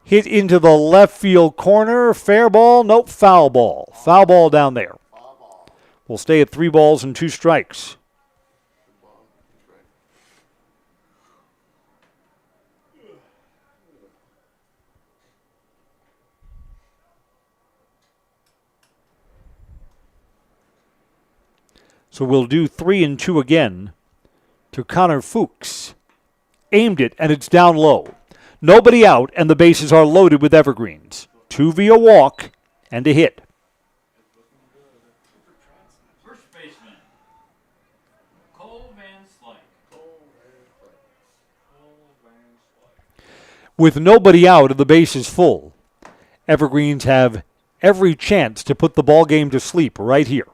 Hit into the left field corner. Fair ball? Nope, foul ball. Foul ball down there. We'll stay at 3 balls and 2 strikes. So we'll do 3 and 2 again to Connor Fuchs. Aimed it, and it's down low. Nobody out, and the bases are loaded with evergreens. 2 via walk and a hit. First baseman, Cole Van Slyke. With nobody out and the bases full, Evergreens have every chance to put the ball game to sleep right here.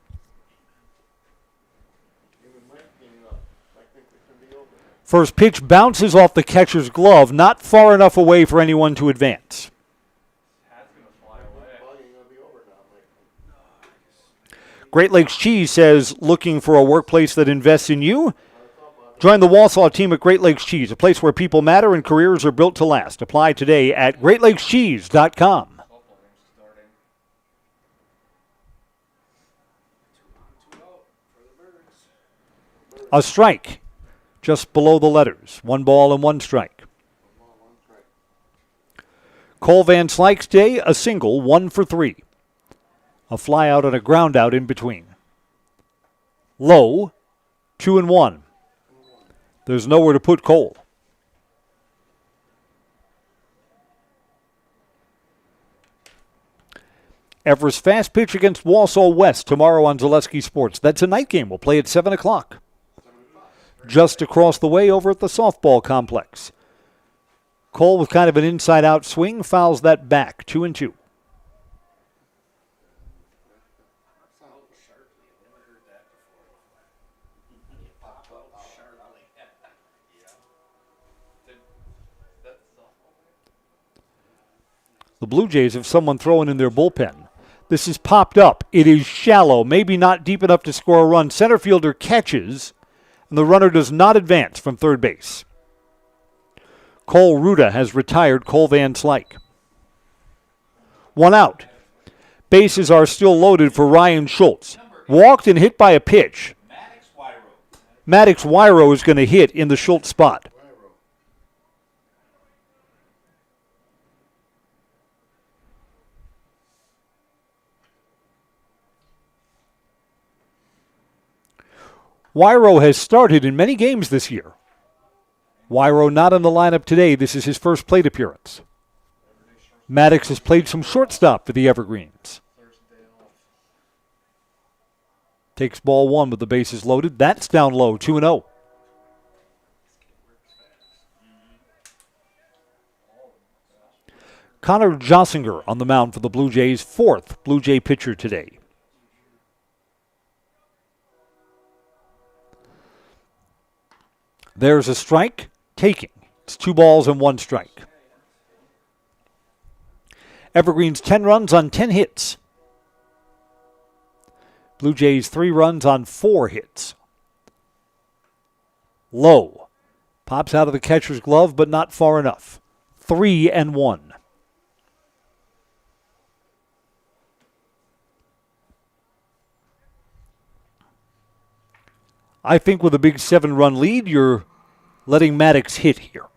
First pitch bounces off the catcher's glove, not far enough away for anyone to advance. Great Lakes Cheese says, looking for a workplace that invests in you? Join the Wausau team at Great Lakes Cheese, a place where people matter and careers are built to last. Apply today at greatlakescheese.com. A strike. Just below the letters. 1 ball and 1 strike. Cole Van Slyke's day, a single, 1 for 3. A fly out and a ground out in between. Low, 2 and 1. There's nowhere to put Cole. Everest fast pitch against Wausau West tomorrow on Zaleski Sports. That's a night game. We'll play at 7 o'clock. Just across the way over at the softball complex. Cole with kind of an inside-out swing, fouls that back, 2 and 2. The Blue Jays have someone throwing in their bullpen. This is popped up. It is shallow, maybe not deep enough to score a run. Center fielder catches, and the runner does not advance from third base. Cole Ruda has retired Cole Van Slyke. 1 out. Bases are still loaded for Ryan Schultz. Walked and hit by a pitch. Maddox Wyro is going to hit in the Schultz spot. Wyro has started in many games this year. Wyro not in the lineup today. This is his first plate appearance. Maddox has played some shortstop for the Evergreens. Takes ball 1 with the bases loaded. That's down low, 2 and 0. Connor Jossinger on the mound for the Blue Jays, 4th Blue Jay pitcher today. There's a strike, taking. It's 2 balls and 1 strike. Evergreens 10 runs on 10 hits. Blue Jays 3 runs on 4 hits. Low. Pops out of the catcher's glove, but not far enough. 3 and 1. I think with a big 7-run lead, you're letting Maddox hit here.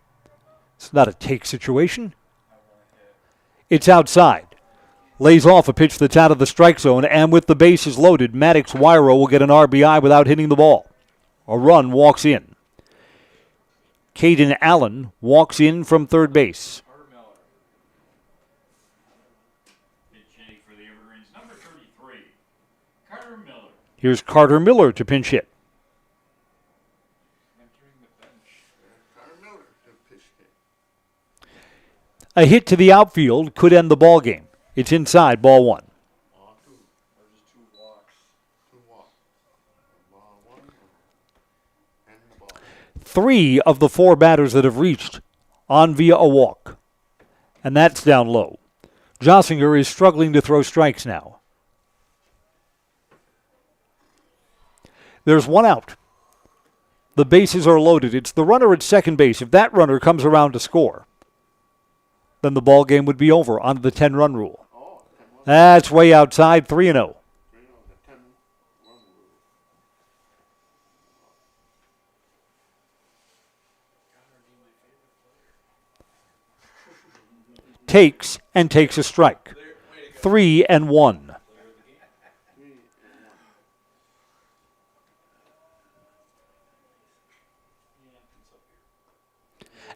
It's not a take situation. It's outside. Lays off a pitch that's out of the strike zone, and with the bases loaded, Maddox Wyro will get an RBI without hitting the ball. A run walks in. Caden Allen walks in from third base. Here's Carter Miller to pinch hit. A hit to the outfield could end the ball game. It's inside, ball 1. 3 of the 4 batters that have reached on via a walk. And that's down low. Jossinger is struggling to throw strikes now. There's 1 out. The bases are loaded. It's the runner at second base. If that runner comes around to score, then the ball game would be over under the 10-run rule. That's way outside, 3-0. Takes a strike. 3-1.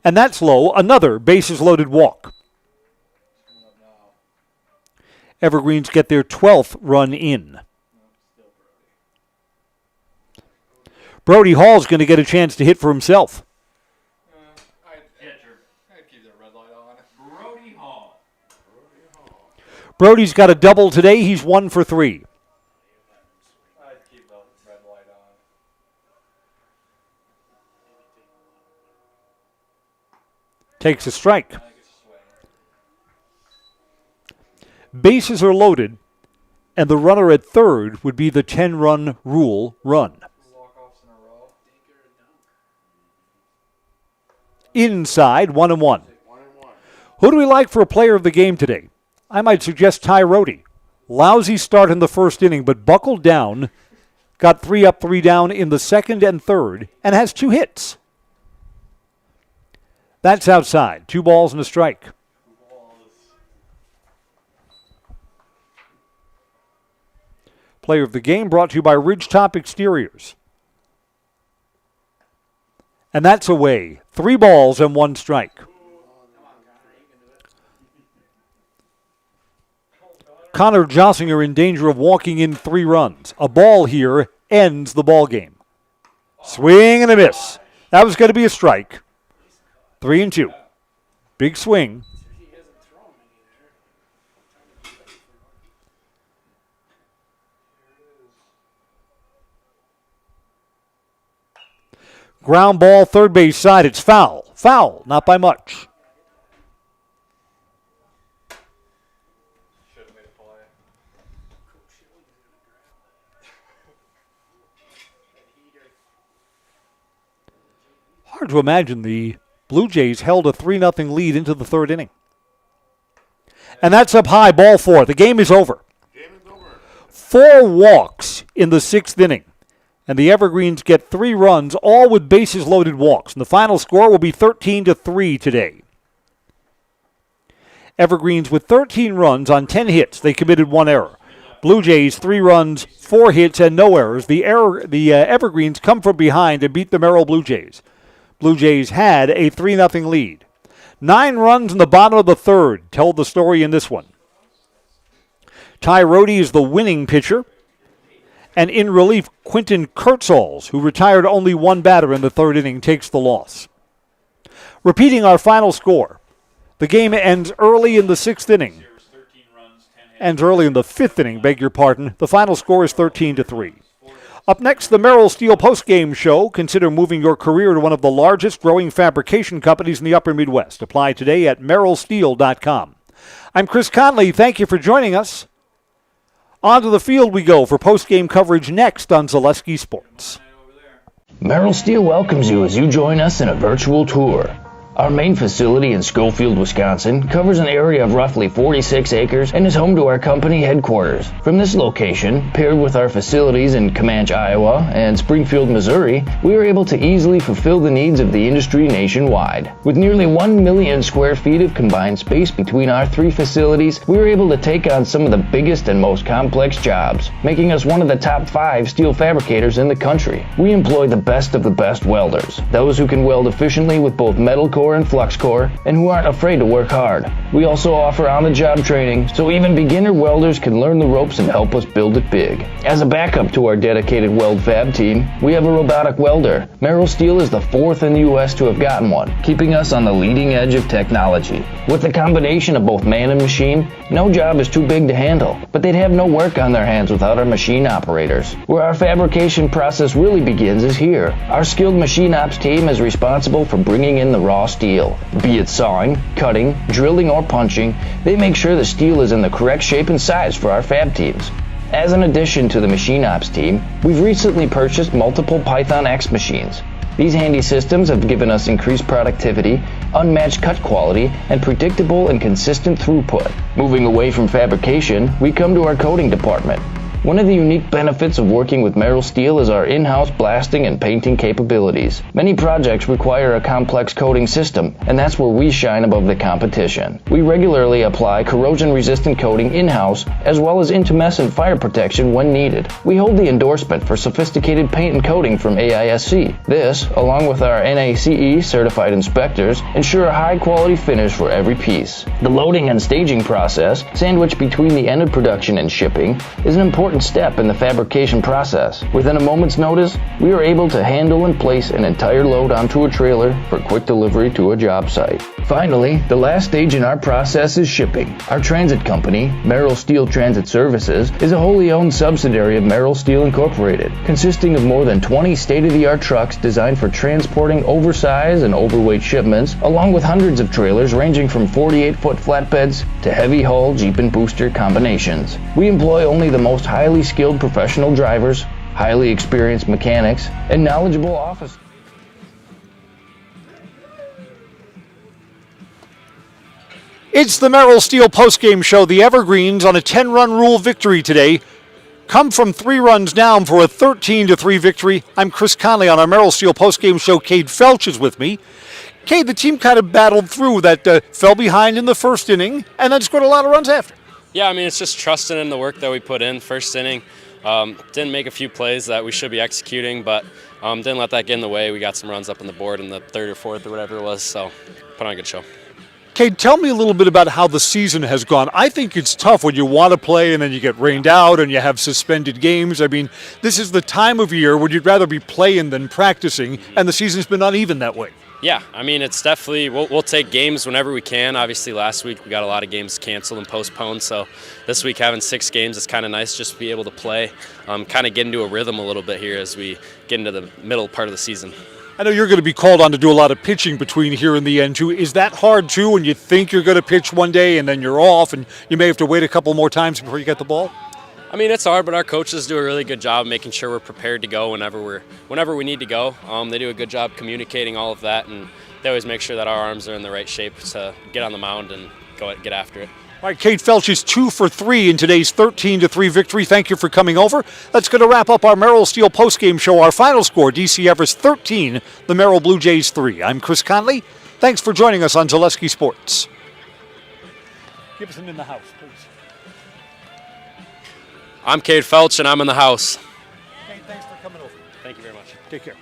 And that's low. Another bases loaded walk. Evergreens get their 12th run in. Brody Hall's going to get a chance to hit for himself. I'd keep that red light on. Brody Hall. Brody's got a double today. He's 1 for 3. I'd keep the red light on. Takes a strike. Bases are loaded, and the runner at third would be the 10-run rule run. Inside, 1-1. Who do we like for a player of the game today? I might suggest Ty Rohde. Lousy start in the first inning, but buckled down, got 3 up, 3 down in the second and third, and has 2 hits. That's outside. 2 balls and a strike. Player of the game brought to you by Ridgetop Exteriors. And that's away. 3 balls and 1 strike. Connor Jossinger in danger of walking in 3 runs. A ball here ends the ball game. Swing and a miss. That was going to be a strike. 3-2. Big swing. Ground ball, third base side. It's foul. Foul, not by much. Hard to imagine the Blue Jays held a 3-0 lead into the third inning. And that's up high, ball 4. The game is over. 4 walks in the 6th inning. And the Evergreens get 3 runs, all with bases loaded walks. And the final score will be 13-3 today. Evergreens with 13 runs on 10 hits. They committed 1 error. Blue Jays 3 runs, 4 hits, and no errors. The Evergreens come from behind and beat the Merrill Blue Jays. Blue Jays had a 3-0 lead. 9 runs in the bottom of the third. Told the story in this one. Ty Rohde is the winning pitcher. And in relief, Quentin Kurtzals, who retired only 1 batter in the third inning, takes the loss. Repeating our final score, the game ends early in the 6th inning. Ends early in the 5th inning, beg your pardon. The final score is 13-3. Up next, the Merrill Steel postgame show. Consider moving your career to one of the largest growing fabrication companies in the upper Midwest. Apply today at merrillsteel.com. I'm Chris Conley. Thank you for joining us. On to the field we go for post-game coverage next on Zaleski Sports. Merrill Steel welcomes you as you join us in a virtual tour. Our main facility in Schofield, Wisconsin covers an area of roughly 46 acres and is home to our company headquarters. From this location, paired with our facilities in Comanche, Iowa and Springfield, Missouri, we are able to easily fulfill the needs of the industry nationwide. With nearly 1 million square feet of combined space between our 3 facilities, we are able to take on some of the biggest and most complex jobs, making us one of the top 5 steel fabricators in the country. We employ the best of the best welders, those who can weld efficiently with both metal core core and flux core, and who aren't afraid to work hard. We also offer on-the-job training, so even beginner welders can learn the ropes and help us build it big. As a backup to our dedicated weld fab team, we have a robotic welder. Merrill Steel is the 4th in the U.S. to have gotten one, keeping us on the leading edge of technology. With the combination of both man and machine, no job is too big to handle, but they'd have no work on their hands without our machine operators. Where our fabrication process really begins is here. Our skilled machine ops team is responsible for bringing in the raw steel. Be it sawing, cutting, drilling, or punching, they make sure the steel is in the correct shape and size for our fab teams. As an addition to the machine ops team, we've recently purchased multiple Python X machines. These handy systems have given us increased productivity, unmatched cut quality, and predictable and consistent throughput. Moving away from fabrication, we come to our coating department. One of the unique benefits of working with Merrill Steel is our in-house blasting and painting capabilities. Many projects require a complex coating system, and that's where we shine above the competition. We regularly apply corrosion-resistant coating in-house, as well as intumescent fire protection when needed. We hold the endorsement for sophisticated paint and coating from AISC. This, along with our NACE certified inspectors, ensure a high-quality finish for every piece. The loading and staging process, sandwiched between the end of production and shipping, is an important step in the fabrication process. Within a moment's notice, we are able to handle and place an entire load onto a trailer for quick delivery to a job site. Finally, the last stage in our process is shipping. Our transit company, Merrill Steel Transit Services, is a wholly owned subsidiary of Merrill Steel Incorporated, consisting of more than 20 state-of-the-art trucks designed for transporting oversized and overweight shipments, along with hundreds of trailers ranging from 48-foot flatbeds to heavy-haul Jeep and booster combinations. We employ only the most highly skilled professional drivers, highly experienced mechanics, and knowledgeable officers. It's the Merrill Steel postgame show. The Evergreens on a 10-run rule victory today come from 3 runs down for a 13-3 victory. I'm Chris Conley on our Merrill Steel postgame show. Cade Felch is with me. Cade, the team kind of battled through that, fell behind in the first inning, and then scored a lot of runs after. Yeah, I mean, it's just trusting in the work that we put in first inning. Didn't make a few plays that we should be executing, but didn't let that get in the way. We got some runs up on the board in the 3rd or 4th or whatever it was, so put on a good show. Cade, tell me a little bit about how the season has gone. I think it's tough when you want to play and then you get rained out and you have suspended games. I mean, this is the time of year when you'd rather be playing than practicing, and the season's been uneven that way. Yeah, I mean, it's definitely, we'll take games whenever we can. Obviously, last week we got a lot of games canceled and postponed, so this week having 6 games is kind of nice just to be able to play, kind of get into a rhythm a little bit here as we get into the middle part of the season. I know you're going to be called on to do a lot of pitching between here and the end, too. Is that hard, too, when you think you're going to pitch one day and then you're off and you may have to wait a couple more times before you get the ball? I mean, it's hard, but our coaches do a really good job making sure we're prepared to go whenever we need to go. They do a good job communicating all of that, and they always make sure that our arms are in the right shape to get on the mound and get after it. All right, Cade Felch is 2 for 3 in today's 13-3 victory. Thank you for coming over. That's going to wrap up our Merrill Steel postgame show. Our final score, DC Everest 13, the Merrill Blue Jays 3. I'm Chris Conley. Thanks for joining us on Zaleski Sports. Gibson in the house, please. I'm Cade Felch, and I'm in the house. Cade, thanks for coming over. Thank you very much. Take care.